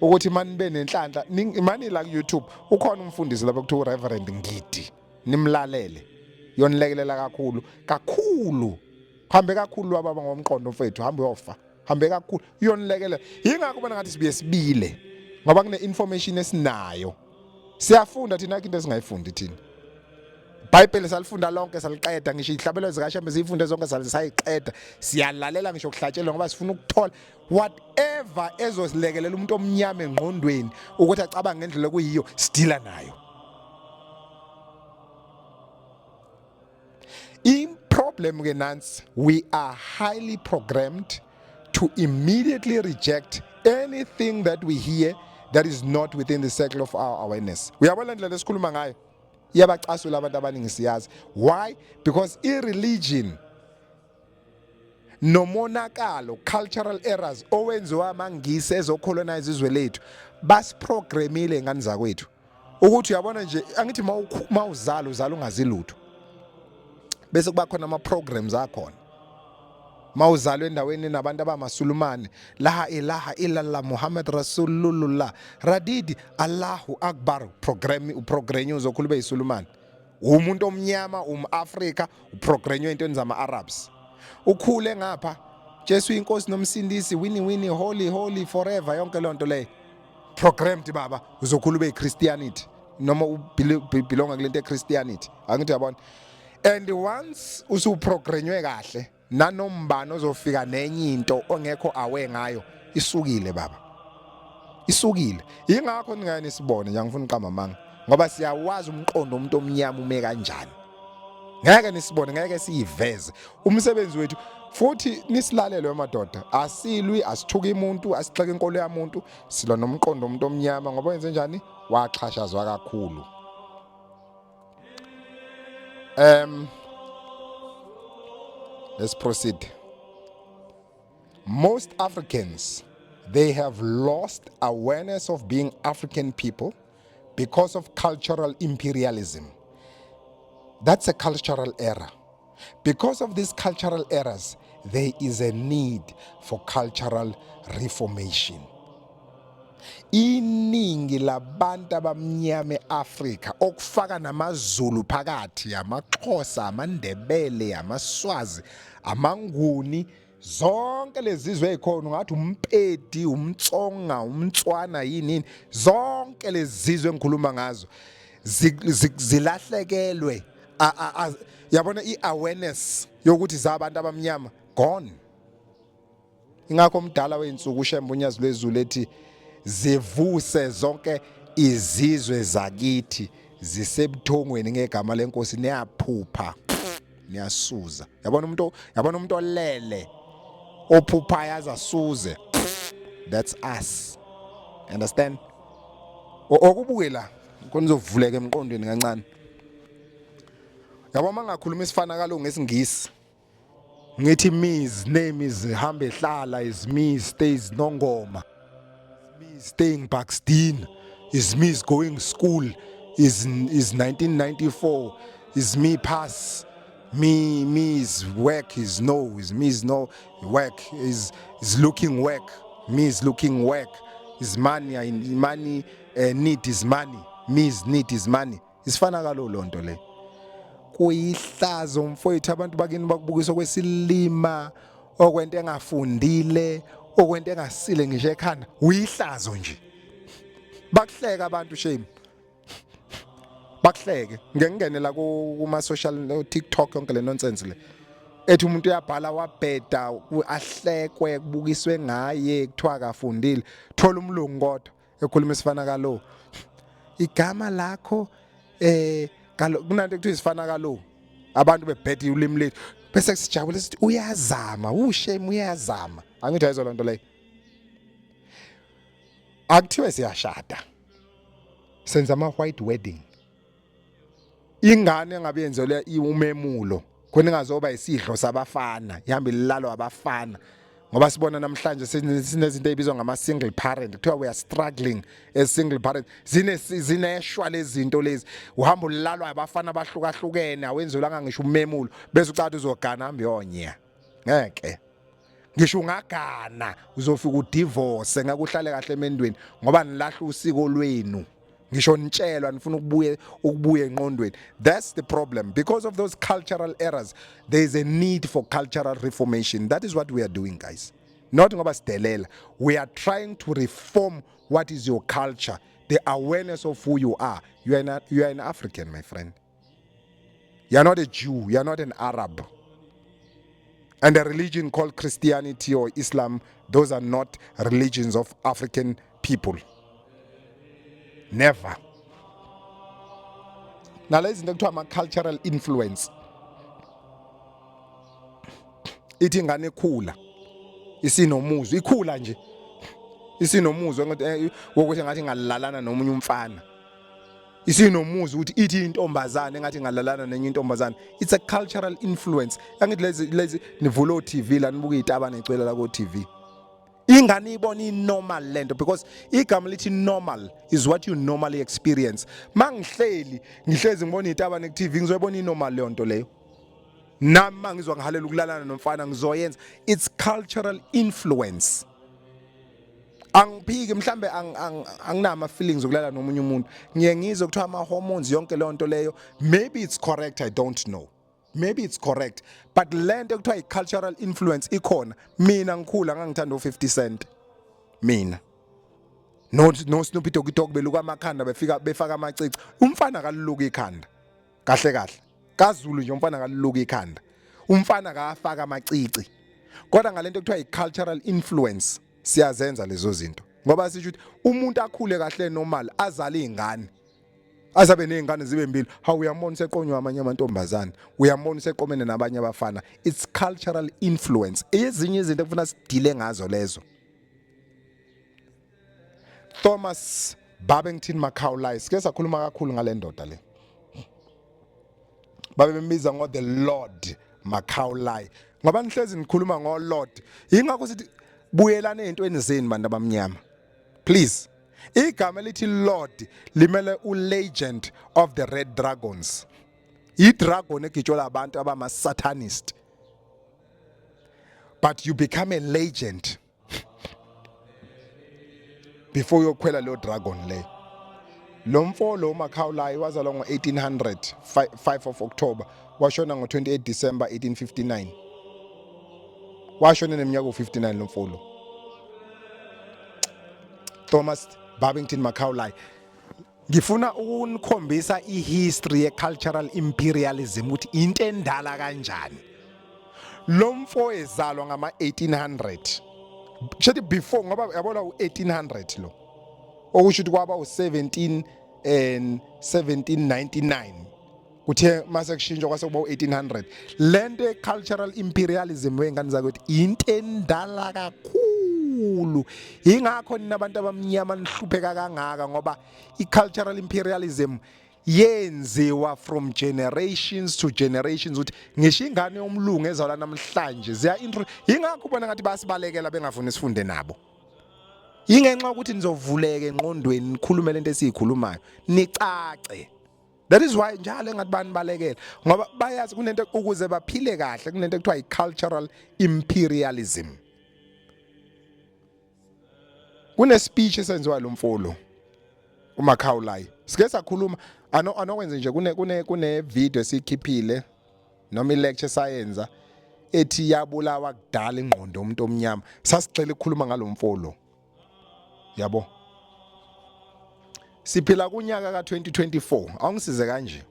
ukuthi mani benenhlanhla mani la ku YouTube ukhona umfundisi lapho kuthiwa Reverend Ngidi, nimlalele yonilekelela kakhulu hambe kakhulu wababa ngomqondo mfethu, hambe yofa hambe kakhulu yonilekelela. Yingakho bona ngathi sibuye sibile ngoba kune information esinayo, siyafunda thina into esingayifundi thina. Bible salifunda lonke saliqeda, ngisho ihlabelo zikaShembe zifunde zonke sayiqeda, siyalalela ngisho kuhlatshelwa ngoba sifuna ukuthola whatever ezosilekelela umuntu omnyama engqondweni ukuthi acabange ngendlela kuyiyo sidila nayo. Problem ke nansi, we are highly programmed to immediately reject anything that we hear that is not within the circle of our awareness. Uyabona ndlela esikhuluma ngayo iyabacasula abantu abaningi siyazi. Why? Because irreligion nomonakalo, cultural errors owenziwa amangisi ezocolonize izwe lethu basiprogramile ngani zakwethu ukuthi uyabona nje angithi uzala ungazi lutho bese kuba khona ama programs akhona. Mawuzalwe endaweni nabantu abamasulumane, la ilaha illallah Muhammad Rasulullah radidi Allahu Akbar, uprogrenyo uzokhuluma isulumane. Umuntu omnyama Africa uprogrenyo into zama Arabs. Ukhule ngapha Jesu inkosi nomsindisi winnie holy forever yonke lonto le programmed baba uzokhuluma iChristianity. noma belonga kulento eChristianity angithi yabona. And once usuprogrenywe kahle nanombani ozofika nenye into ongekho awe ngayo isukile baba, isukile. Ingakho ningaya nisibone nje ngifuna uqamba manga ngoba siyawazi umqondo umuntu omnyama ume kanjani. Ngeke nisibone, ngeke siyiveze umsebenzi wethu futhi nisilalelwe amadoda, asilwi asithuki umuntu asixeke inkolo yamuntu, silwa nomqondo umuntu omnyama ngoba wenze njani waxhashazwa kakhulu. Let's proceed. Most Africans, they have lost awareness of being African people because of cultural imperialism. That's a cultural error. Because of these cultural errors, there is a need for cultural reformation. Iningi labantu abamnyama eAfrika okufaka namaZulu phakathi, amaXhosa, amaNdebele, amaSwazi, amaNguni, zonke lezi zizwe ezikhona ngathi uMpedi, uMtsonga, uMtswana yini, zonke lezi zizwe engikhuluma ngazo zilahlekelwe yabona iawareness yokuthi zabantu abamnyama gone. Ingakho umdala weinsuku uShembe uNyazi lwezulu ethi zivuse zonke izizwe zakithi zisebuthongweni ngegama lenkosi niyaphupha niyasuza. Yabona umuntu olele ophupha yaza suze. That's us. Understand? Okubuke la konizovuleka emqondweni kancane. Yabo mangakhuluma isifanakalo ngesingisi ngithi Miss name is hambe hlala, is me stays Nongoma, me staying Buxton, is me going school, is 1994, is me pass, me is work, is no, is me is no work, is looking work, me is looking work, is money, money need is money, me is need is money. Isifanakalo lonto le kuyihlazo mfowethu abantu bakini bakubukisa kwesilima okwento engafundile okwento engasile ngisho ekhanda uyihlazo nje bakuhleka abantu shame bakuhleke ngeke la kuma social TikTok yonke le nonsense le ethi umuntu uyabhala wabheda ahlekwe kubukiswe ngaye kuthiwa akafundile thola umlungu kodwa ekhuluma isifanakalo igama lakho kunanto ekuthiwa isifanakalo abantu bebhede ulimi lethu bese sijabule sithi uyazama ushame uyazama angithi ayizwa lonto leyo akuthiwe siyashada senza ama white wedding ingane engabe yenzelwe umemulo khona ingazoba isidlo sabafana ihamba ilalo abafana ngoba sibona namhlanje sinezinto ezibizwa ngama single parent kuthiwa we are struggling as single parent zineshwa lezi zinto lezi uhamba ulalwa abafana abahlukahlukene awenzelanga ngisho umemulo bese ucatha uzogana hamba yonya ngeke ngisho ungagana uzofika udivorce ngeke uhlale kahle emendweni ngoba nilahla usiko lwenu ngisho nitshelwa nifuna ukubuye enqondweni. That's the problem. Because of those cultural errors, there is a need for cultural reformation. That is what we are doing, guys. Not ngoba sidelela. We are trying to reform what is your culture, the awareness of who you are. You are an African, my friend. You are not a Jew. You are not an Arab. And a religion called Christianity or Islam, those are not religions of African people. Never. Now let's talk about cultural influence. Ithi ingane ekhula isinomuzwa ikhula nje isinomuzwa wokuthi ngathi ngalalana nomunye umfana isinomuzwa ukuthi ithi intombazane ngathi ngalalana nenye intombazane. It's a cultural influence. Angithi lezi nivula o-TV la nibuka izitabane icwela la ko-TV. Ingane ibona normal lento because igama lithi normal is what you normally experience. Mangihlezi ngibona izitabane ku-TV ngizoyibona normal leyo nto leyo. Nami mangizwa ngihalela ukulalana nomfana ngizoyenza. It's cultural influence. Angiphiki mhlambe anginama feelings okulala nomunye umuntu. Ngiyengizwe kuthiwa ama hormones yonke leyo nto leyo. Maybe it's correct, I don't know. Maybe it's correct, but lento ekuthiwa i-cultural influence ikhona. Mina ngikhula ngangithanda u50 Cent. Mina no Snoopy Doggy beluka amakhanda befaka amacici. Umfana kaluluka ikhanda kahle kaZulu nje umfana kaluluka ikhanda. Umfana akafaka amacici. Kodwa ngalento ekuthiwa i-cultural influence siyazenza lezo zinto. Ngoba sisho ukuthi umuntu akhule kahle normal azale izingane. Azabe nezingane zibe mbili. How uyambona seqonywa amanye amantombazana. Uyambona seqomene nabanye abafana. It's cultural influence. Ezinye izinto ekufuna sidile ngazo lezo. Thomas Babington Macaulay sike sakhuluma kakhulu ngale ndoda le. Babe bembiza ngo the Lord Macaulay. Ngoba nihlezi nikhuluma ngo Lord. Yingakho sithi buyelane ezintweni zeni bantu abamnyama. Please. Igama elithi Lord limele u-legend of the Red Dragons. I-dragon egitshola abantu abama-satanist. But you become a legend before uyokhwela leyo dragon le. Lo mfo lo Macaulay wazalwa ngo-1800 5 of October washona ngo-28 December 1859. Washona neminyaka u-59 lo mfo lo. Thomas Babington Macaulay. Ngifuna ukunikhombisa ihistory ye-cultural imperialism ukuthi into endala kanjani. Lo mfo ezalwa ngama-1800. Shethi before ngoba yabona u-1800 lo. Okusho ukuthi kwaba u-17 and 1799. Kuthe mase kushintsha kwase kuba u-1800. Lento ye-cultural imperialism wengane zakwethu into endala kakhulu. Ingakho nina abantu abamnyama nihlupheka kangaka ngoba i-cultural imperialism yenziwa from generations to generations ukuthi ngisho ingane yomlungu ezalwa namhlanje ingakho ubona ngathi basibalekela bengafuni sifunde nabo. Ingenxa ukuthi nizovuleka engqondweni nikhulume lento esiyikhulumayo nicace. That is why njalo engathi banibalekela ngoba bayazi kunento ukuze baphile kahle kunento ekuthiwa i-cultural imperialism. Kune speech esenziwa lo mfolo uMacaulay. Sike sakhuluma anokwenze nje kune video esikhiphile noma ilecture sayenza ethi yabulawa kudala ingqondo umuntu omnyama. Sasicela ukukhuluma ngalo mfolo. Yabo. Siphila kunyaka ka2024. Awungisize kanje.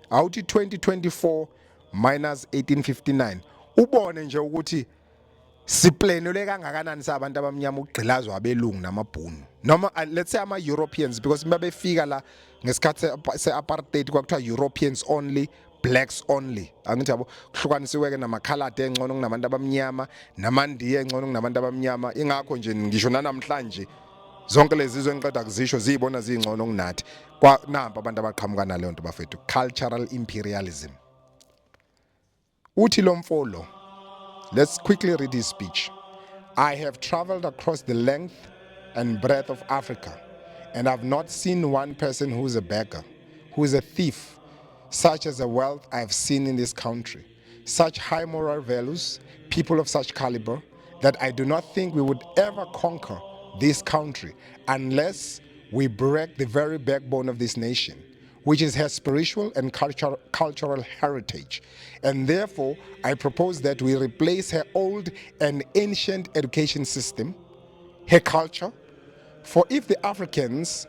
Awuthi 2024 minus 1859. Ubone nje ukuthi siplanele kangakanani sabantu abamnyama ukugqilazwa abelungu namabhunu. Noma let's say ama Europeans because babefika la ngesikhathi se-apartheid kwakuthiwa Europeans only, blacks only. Angithi yabo kuhlukanisiwe ke namakhaladi engcono kunabantu abamnyama, namandiya engcono kunabantu abamnyama. Ingakho nje ngisho namhlanje zonke lezi zizwe engiqeda kuzisho zibona zingcono kunathi. Kwa namba abantu abaqhamuka naleyo nto bafethu cultural imperialism. Uthi lo mfolo. Let's quickly read his speech. I have traveled across the length and breadth of Africa, and I've not seen one person who's a beggar, who is a thief, such as the wealth I've seen in this country, such high moral values, people of such caliber, that I do not think we would ever conquer this country unless we break the very backbone of this nation, which is her spiritual and cultural heritage. And therefore, I propose that we replace her old and ancient education system, her culture. For if the Africans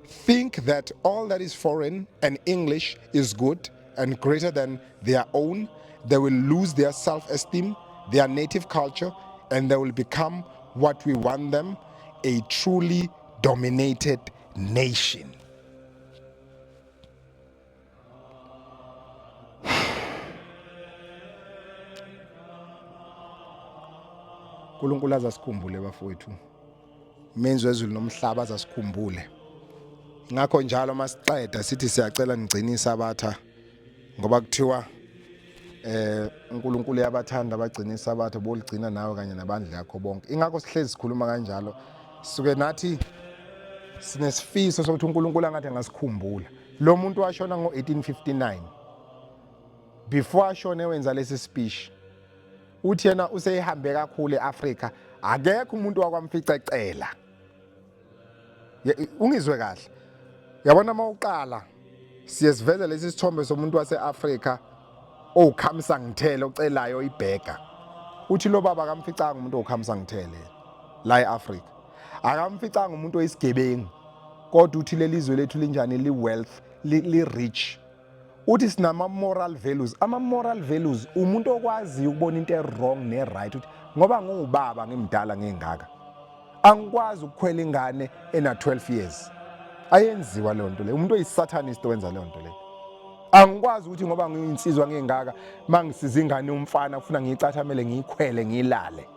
think that all that is foreign and English is good and greater than their own, they will lose their self-esteem, their native culture, and they will become what we want them, a truly dominated nation. uNkulunkulu azasikhumbule bafowethu. Menzi wezulu nomhlaba azasikhumbule. Ngakho njalo masiqeda sithi siyacela nigcinisa abatha ngoba kuthiwa uNkulunkulu yabathanda abagcinisa abatha boligcina nawe kanye nabandla yakho bonke. Ingakho sihlezi sikhuluma kanjalo. Suke nathi sinesifiso sokuthi uNkulunkulu angathi angasikhumbula. Lo muntu washona ngo-1859. Before ashone wenza lesi speech. Uthi yena useyihambe kakhulu eAfrika, akekho umuntu wakwamfica ecela. Ungizwe kahle. Yabona mawuqala siyesiveza lesi sithombe somuntu waseAfrika okhamisa ngithele ocelayo ibhega. Uthi lo baba kamficanga umuntu okhamisa ngithele la eAfrika. akamficanga umuntu oyisigebengu kodwa uthi lelizwe lethu linjani li-wealth li-rich. Uthi sinama moral values. Ama-moral values umuntu okwaziyo ukubona into e-wrong ne-right uthi ngoba ngubaba ngimdala ngengaka angikwazi ukukhwela ingane ena-12 years. Ayenziwa leyo nto leyo. Umuntu oyisatanist owenza leyo nto leyo. Angikwazi ukuthi ngoba ngiyinsizwa ngengaka mangisiza ingane umfana ufuna ngiyicathamele ngiyikhwele ngiyilale.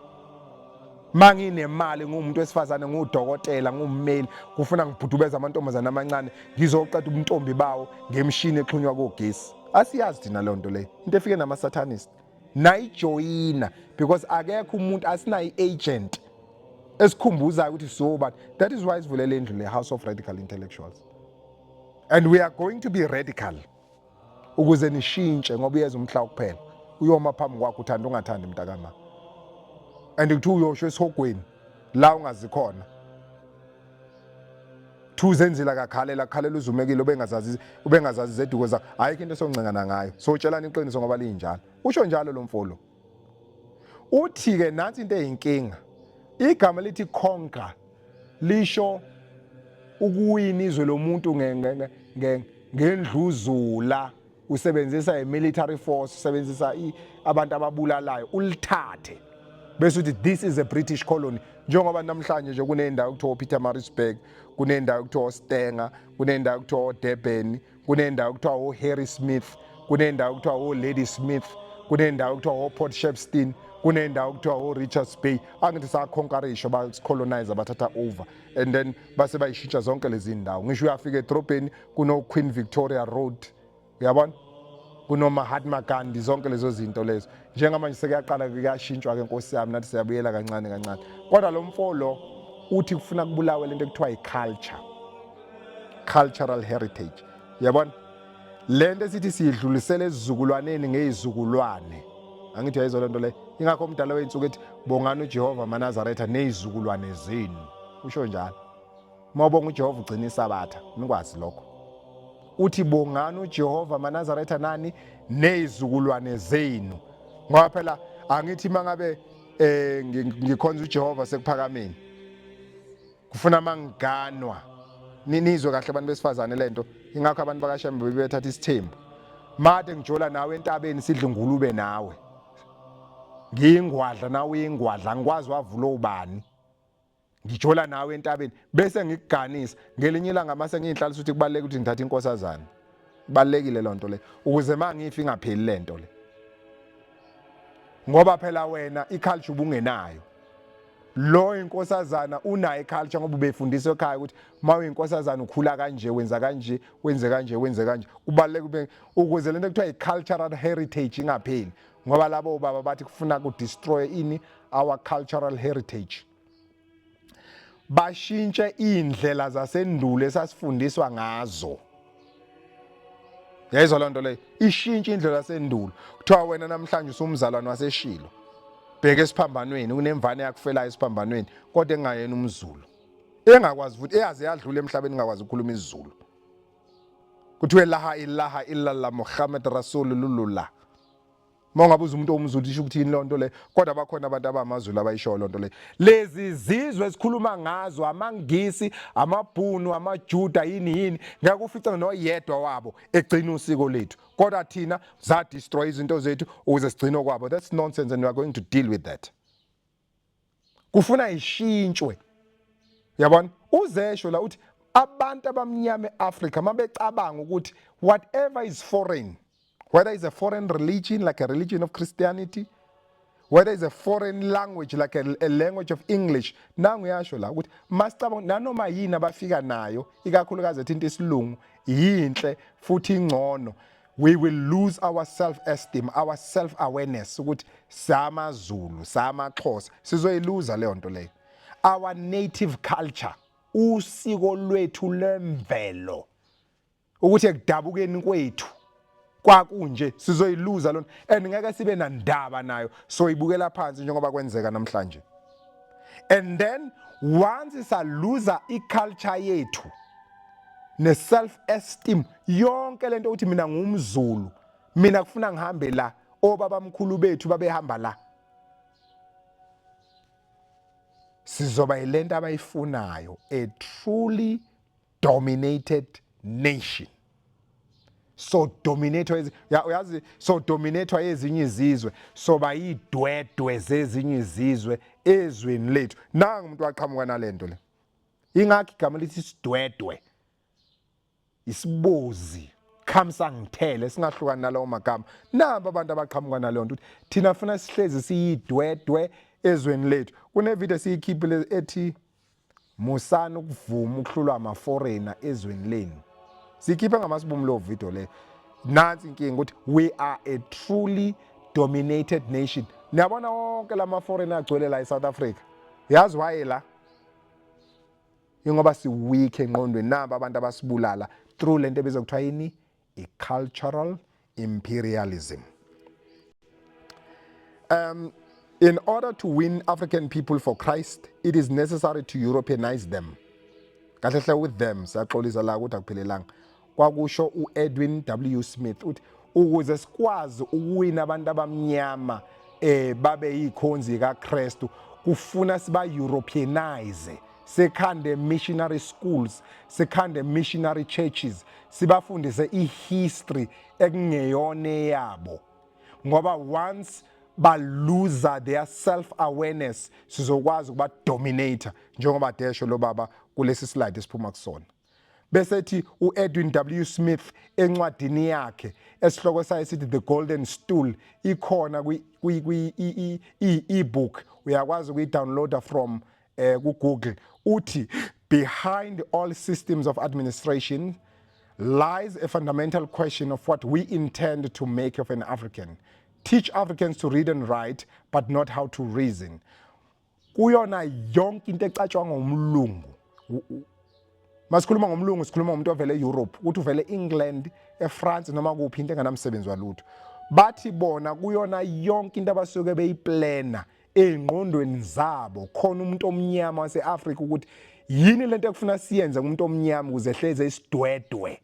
Manginemali ngumuntu wesifazane ngudokotela ngummeli kufuna ngibhudubeza amantombazana amancane ngizoqeda ubuntombi bawo ngemshini exhunywa kogesi. Asiyazi thina leyo nto leyo. Into efike nama-satanist nayijoyina because akekho umuntu asinayo i-agent esikhumbuzayo ukuthi sobani. That is why sivulele indlu le-House of Radical Intellectuals. And we are going to be radical ukuze nishintshe ngoba uyeza umhla kuphela. Uyoma phambi kwakho uthanda ungathandi mntakama. And kuthi uyosho esihogweni la ungazikhona. Thuzenzila kakhalela khalela uzumekile ubengazazi zeduko zakho. Ayikho into esongcengana ngayo. So tshelana iqiniso ngoba linjalo. Usho njalo lo mfolo. Uthi ke nathi into eyinkinga. Igama lithi conquer lisho ukuwina izwe lomuntu ngendluzula. Usebenzisa i-military force, usebenzisa abantu ababulalayo ulithathe. Bese uthi this is a British colony. Njengoba namhlanje nje kunendawo kuthiwa Pietermaritzburg, kunendawo kuthiwa Stanger, kunendawo kuthiwa Durban, kunendawo kuthiwa Harry Smith, kunendawo kuthiwa Lady Smith, kunendawo kuthiwa Port Shepstone, kunendawo kuthiwa Richards Bay. Angithi sakhonkarisha basicolonize bathatha over and then base bayishintsha zonke lezi ndawo. Ngisho uyafika edrobheni kuno Queen Victoria Road. Uyabona? Kuno Mahatma Gandhi zonke lezo zinto lezo. Njengamanje sekuyaqala kuyashintshwa ke Nkosi yami nathi siyabuyela kancane kancane. Kodwa lo mfolo uthi kufuna kubulawe lento ekuthiwa i-culture. Cultural heritage. Uyabona? Lento esithi sidlulisele esizukulwaneni ngezizukulwane. Angithi yayizo lento le. Ingakho umdala wethu ethi bongani uJehova maNazaretha nezizukulwane zenu. Usho njalo. Mawubonga uJehova ugcina isabatha. Nikwazi lokho. Uthi bongani uJehova maNazaretha nani nezizukulwane zenu. Ngoba phela angithi mangabe ngikhonza uJehova sekuphakameni. Kufuna mangiganwa. Ninizwe kahle abantu besifazane lento. Ingakho abantu bakaShembe bethatha isithembu. Made ngijola nawe entabeni sidle ngulube nawe. Ngiyingwadla nawe uyingwadla angikwazi wavula ubani. Ngijola nawe entabeni bese ngikuganisa ngelinye ilanga mase ngiyihlalisa ukuthi kubaleka ukuthi ngithathe inkosazana. Kubalekile lonto le ukuze mangifi ngapheli lento le. Ngoba phela wena iculture ubungenayo. Lo inkosazana unayo iculture ngoba ubefundiswa ekhaya ukuthi mawuyinkosazana ukhula kanje wenza kanje wenze kanje wenze kanje. Kubaleka ukuze lento ekuthiwa i-cultural heritage ingapheli ngoba labo baba bathi kufuna ku destroy ini our cultural heritage. Bashintshe indlela zasendulo esasifundiswa ngazo. Yayizwa lonto le ishintshe indlela zasendulo. Kuthiwa wena namhlanje usumzalwane waseShilo. Bheke esiphambanweni kunemvane yakufelayo esiphambanweni kodwa engayena umZulu. Engakwazi futhi eyazi yadlula emhlabeni engakwazi ukukhuluma isiZulu. Kuthiwe la ilaha illallah Muhammad Rasulullah. Mongabuza umuntu omZulu isho ukuthi yini lonto le kodwa bakhona abantu abamaZulu abayisho lonto le. Lezi zizwe esikhuluma ngazo amangisi, amabhunu, amaJuda yini ngeke ufice noyedwa wabo egcina usiko lethu. Kodwa thina za destroy izinto zethu ukuze sigcine kwabo. That's nonsense and we are going to deal with that. Kufuna ishintshwe. Yabona? Uzesho la uthi abantu abamnyama eAfrica mabecabanga ukuthi whatever is foreign, whether it's a foreign religion like a religion of Christianity, whether it's a foreign language like a language of English, nangu yasho la ukuthi masicabanga nanoma yini abafika nayo ikakhulukazi ethinta isilungu yinhle futhi ingcono, we will lose our self-esteem, our self-awareness ukuthi samaZulu, samaXhosa sizoyiluza leyo nto leyo. Our native culture, usiko lwethu lemvelo, ukuthi ekudabukeni kwethu kwakunje sizoyiluza lona and ngeke sibe nandaba nayo soyibukela phansi njengoba kwenzeka namhlanje. And then once isaluza iculture yethu ne self esteem yonke lento uthi mina ngumZulu, mina kufuna ngihambe la, obaba mkhulu bethu babehamba la, sizoba yilento abayifunayo, a truly dominated nation. So dominator ezinye izizwe, soba yidwedwe zezinye izizwe ezweni lethu. Nanga umuntu waqhamuka nalento le. Ingakho igama lithi isidwedwe, isibozi, khamsangithele, singahlukani nalawo magama. Namba abantu abaqhamuka naleyo nto, thina funa sihlezi siyidwedwe ezweni lethu. Kunevideo siyikhiphile ethi musana ukuvuma ukuhlulwa ama-foreigner ezweni lenu. Sikhiphe ngamasibumu lo video le. Nansi inkinga ukuthi we are a truly dominated nation. Niyabona wonke lama-foreigner agcwele la eSouth Africa. Yazi why la? Ingoba si weak engqondweni, namba abantu abasibulala through lento ebizwa kuthiwa yini? I-cultural imperialism. In order to win African people for Christ, it is necessary to Europeanize them. Kahle hle with them, siyaxolisa la ukuthi akuphelelanga. Kwakusho u-Edwin W. Smith uthi ukuze sikwazi ukuwina abantu abamnyama babe yikhonzi kaKristu, kufuna siba Europeanize. Sekhande missionary schools, sekhande missionary churches, sibafundise i-history ekungeyone yabo. Ngoba once baluza their self-awareness, sizokwazi ukuba dominator, njengoba desho lo baba kulesi slide esiphuma kusona. Bese thi u-Edwin W. Smith encwadini yakhe esihloko sayo sithi The Golden Stool, ikhona e-book, uyakwazi ukuyi-downloada from ku-Google. Uthi behind all systems of administration lies a fundamental question of what we intend to make of an African. Teach Africans to read and write, but not how to reason. Kuyona yonke into ecatshwa ngomlungu. Masikhuluma ngomlungu, sikhuluma ngomuntu ovele eEurope, uthi uvele eEngland, eFrance noma kuphi into enganamsebenzi walutho. Bathi bona kuyona yonke into abasuke beyiplana engqondweni zabo, khona umuntu omnyama waseAfrika ukuthi yini lento ekufuna siyenze ngumuntu omnyama ukuze hleze isidwedwe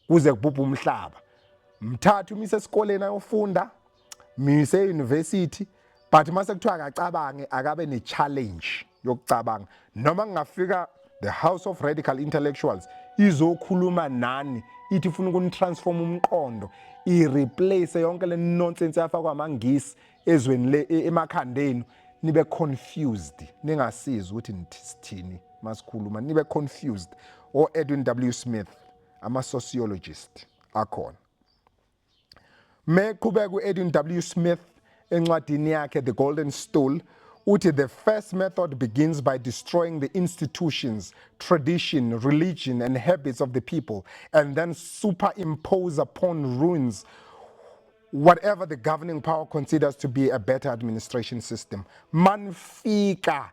kuze kubhubhe umhlaba. Mthathu umise esikoleni ayofunda, mise euniversity, but mase kuthiwa akacabange, akabe ne-challenge yokucabanga. Noma ngingafika the House of Radical Intellectuals izokhuluma nani, ithi ifuna ukunitransform umqondo, i-replace yonke le nonsense yafakwa amangisi ezweni emakhandeni, nibe confused, ningasizi ukuthi sithini masikhuluma, nibe confused. O Edwin W. Smith, ama-sociologist akhona. Meqhubeka u-Edwin W. Smith encwadini yakhe The Golden Stool uthi the first method begins by destroying the institutions, tradition, religion and habits of the people, and then superimpose upon ruins whatever the governing power considers to be a better administration system. Manfika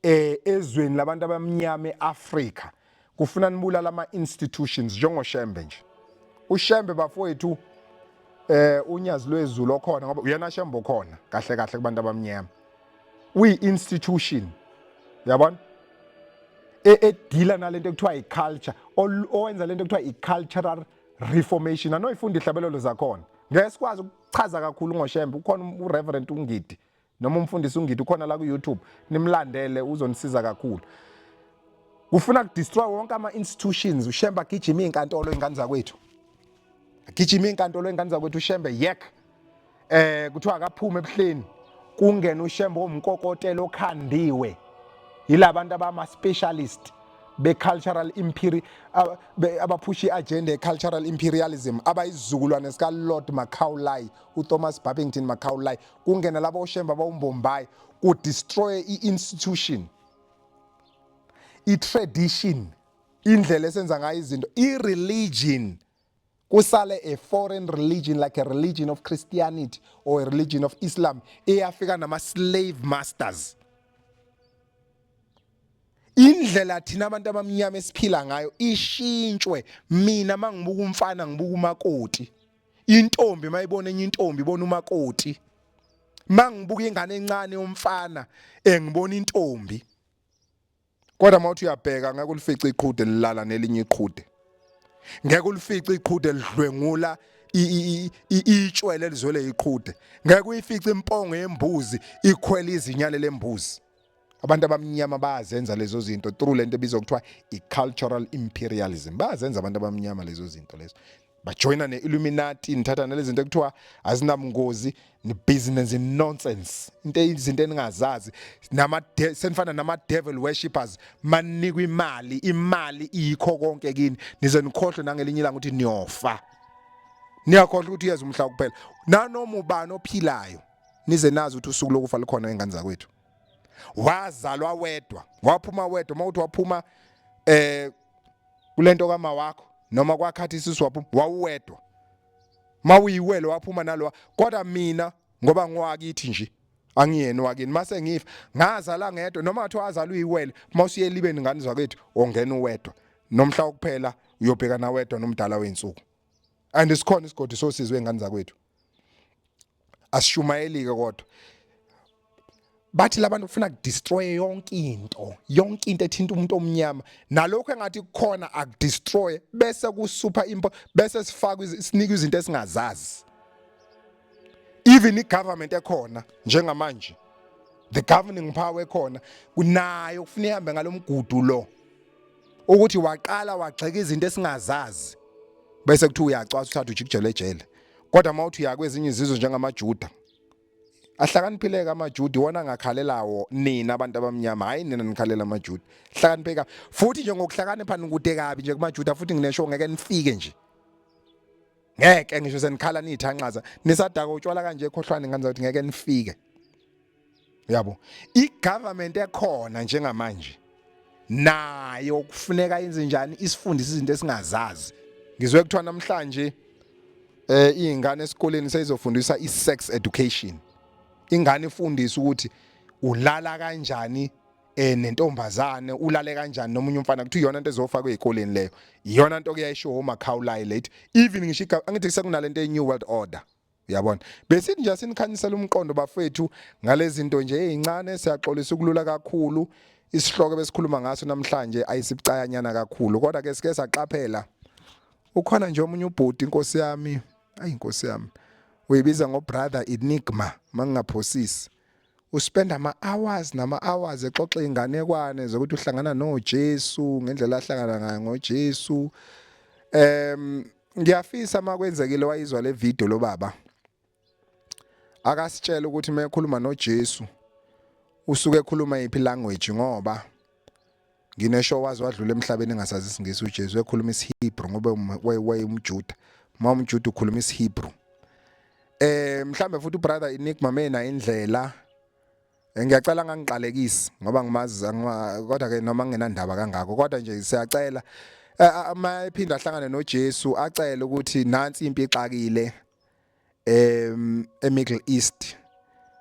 ezweni labantu abamnyama eAfrika kufuna nibulala ama-institutions njengoShembe nje. uShembe bafowethu unyazi lwezulu okhona ngoba uyena Shembe okhona kahle kahle kubantu abamnyama. Institution, yabona, edila nalento ekuthiwa i-culture, owenza lento ekuthiwa i-cultural reformation. Anoyifunda ihlabelelo zakhona. Ngeke sikwazi ukuchaza kakhulu ngoShembe. Ukhona uReverend uNgidi noma umfundisi uNgidi ukhona la ku-YouTube, nimlandele uzonisiza kakhulu. Kufuna ukudestroy wonke ama-institutions. uShembe agijima inkantolo ingane zakwethu. Agijima inkantolo ingane zakwethu uShembe yek. Kuthiwa akaphume ebuhleni. Kungena uShembe omkokotelo okhandiwe yilabantu abama-specialist be-cultural abaphusha i-agenda ye-cultural imperialism, abayizizukulwane sika-Lord Macaulay, uThomas Babington Macaulay. Kungena labo uShembe abawumbombayi ku-destroy i-institution, i-tradition, indlela esenza ngayo izinto, i-religion. Kusale a foreign religion like a religion of Christianity or a religion of Islam eyafika nama-slave masters. Indlela thina abantu abamnyama esiphila ngayo ishintshwe. Mina mangibuka umfana ngibuka umakoti, intombi mayibona enye intombi ibona umakoti, mangibuka ingane encane yomfana ngibona intombi. Kodwa mawuthi uyabheka ngeke ulifice iqhude lilala nelinye iqhude, ngeke ulifice iqhude lidlwengula itshwele elizwele iqhude, ngeke uyifice impongo yembuzi ikhwela izinyane lembuzi. abantu abamnyama bayazenza lezo zinto through lento ebizwa kuthiwa i-cultural imperialism. Bayazenza abantu abamnyama lezo zinto lezo. Bajoyina ne-Illuminati, nithatha nalezinto ekuthiwa azinabungozi, ni-business nonsense. Izinto eningazazi senifana nama-devil worshippers, manikwa imali iyikho konke kini, nize nikhohlwe nangelinye ilanga ukuthi niyofa. Niyakhohlwa ukuthi uyeza umhlaba kuphela. Nanoma ubani ophilayo, nize nazi ukuthi usuku lokufa likhona engane zakwethu. Wazalwa wedwa, waphuma wedwa, mawuthi waphuma kulento kama wakho noma kwakhathi isisu waphuma wawuwedwa. Mawuyiwele waphuma nalo, kodwa mina ngoba ngwakithi nje angiyena wakini, mase ngifa ngazala ngedwa noma ngathi wazalwa uyiwele, mawusiye libeni ngane zakwethu ongena uwedwa, nomhla wokuphela uyobheka na wedwa nomdala wensuku. And isikhona isigodi sosizwe engane zakwethu. Asishumayeli ke kodwa. Bathi labantu ufuna kudestroy yonke into ethinta umuntu omnyama, nalokho engathi kukhona akudestroy bese kusuper impo, bese sifaka isinika izinto esingazazi. Even igovernment ekhona njengamanje, the governing power ekhona kunayo kufuna ihambe ngalomgudu lo ukuthi waqala wagxeka izinto esingazazi bese kuthi uyacwasa uthatha ujikijele ejele. Kodwa mawuthi uyakwezinye izizwe njengamaJuda, ahlakaniphileka amaJuda, wona ngakhalelawo nina abantu abamnyama, hayi nina nikhalela amaJuda. Hlakanipheka futhi nje ngokuhlakanipha nikude kabi nje kumaJuda, futhi nginesho ngeke nifike nje. Ngeke ngisho senikhala nithanqaza, nisadaka utshwala kanje ekhohlwane ngane ukuthi ngeke nifike. Yabo, igovernment ekhona njengamanje nayo kufuneka yenze njani isifundise izinto esingazazi. Ngizwe kuthiwa namhlanje izingane esikoleni sezofundisa i-sex education. Ingane ifundisa ukuthi ulala kanjani nentombazane, ulale kanjani nomunye umfana, kuthi iyona into ezofakwa ezikoleni leyo. Iyona into kuyayisho uMacaulay late. Even ngisho angithi sekunalento eNew World Order. Uyabona? Besithi nje sinikhanyisela umqondo bafethu ngalezi zinto nje ezincane, siyaxolisa ukulula kakhulu. Isihloko besikhuluma ngaso namhlanje ayisibucayanyana kakhulu, kodwa ke sike saqaphela. Ukhona nje omunye ubhodi, inkosi yami, inkosi yami, uyibiza ngobrother Enigma mangingaphosisi. Uspenda ama-hours nama-hours exoxa inganekwane zokuthi uhlangana noJesu ngendlela ahlangana ngayo ngoJesu. Ngiyafisa makwenzekile wayizwa le video lo baba, akasitshela ukuthi mayekhuluma noJesu usuke ekhuluma iphi language, ngoba nginesho wazi wadlula emhlabeni engasazi isingisi uJesu ekhuluma isiHebrew ngoba umJuda. Umjuda ukhuluma isiHebrew. Mhlambe futhi ubrother Enigma mena indlela, ngiyacela ngangiqalekisi ngoba ngimazi, kodwa ke noma ngingenandaba kangako, kodwa nje siyacela ama ephinda ahlangane noJesu acela ukuthi nansi impi ixakile eMiddle East,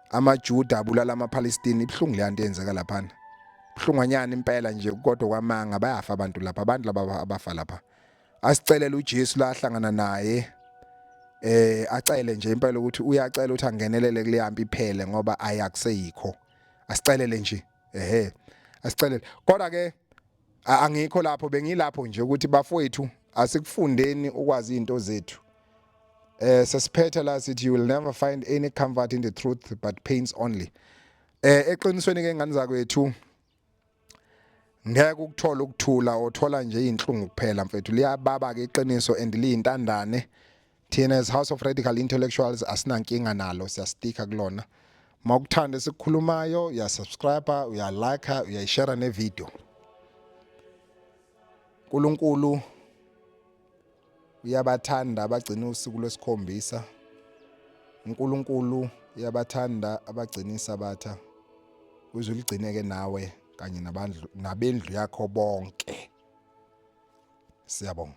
amaJuda abulala amaPalestine. Ibhlungu leyanto yenzeka lapha, ibhlunganyana impela nje, kodwa kwamanga bayafa abantu lapha, abantu laba abafa lapha. Asicelela uJesu la ahlangana naye, acele nje impela ukuthi uyacela ukuthi angenelele kule yampi iphele ngoba ayakuseyikho. Asicelele nje, asicelele. Kodwa ke angikho lapho, bengilapho nje ukuthi bafowethu asikufundeni ukwazi izinto zethu. Sesiphethe la sithi you will never find any comfort in the truth but pains only. Eqinisweni ke ngane zakwethu ngeke ukuthola ukuthula, othola nje izinhlungu kuphela mfethu. Liyababa ke iqiniso and liyintandane. Thina as House of Radical Intellectuals asinankinga nalo, siyastika kulona. Mawukuthanda esikhulumayo, uyasubscribe, uyalike, uyayishare nevideo. uNkulunkulu uyabathanda abagcina usuku lwesikhombisa. uNkulunkulu uyabathanda abagcina isabatha. Uzuligcineke nawe kanye nabendlu yakho bonke. Siyabonga.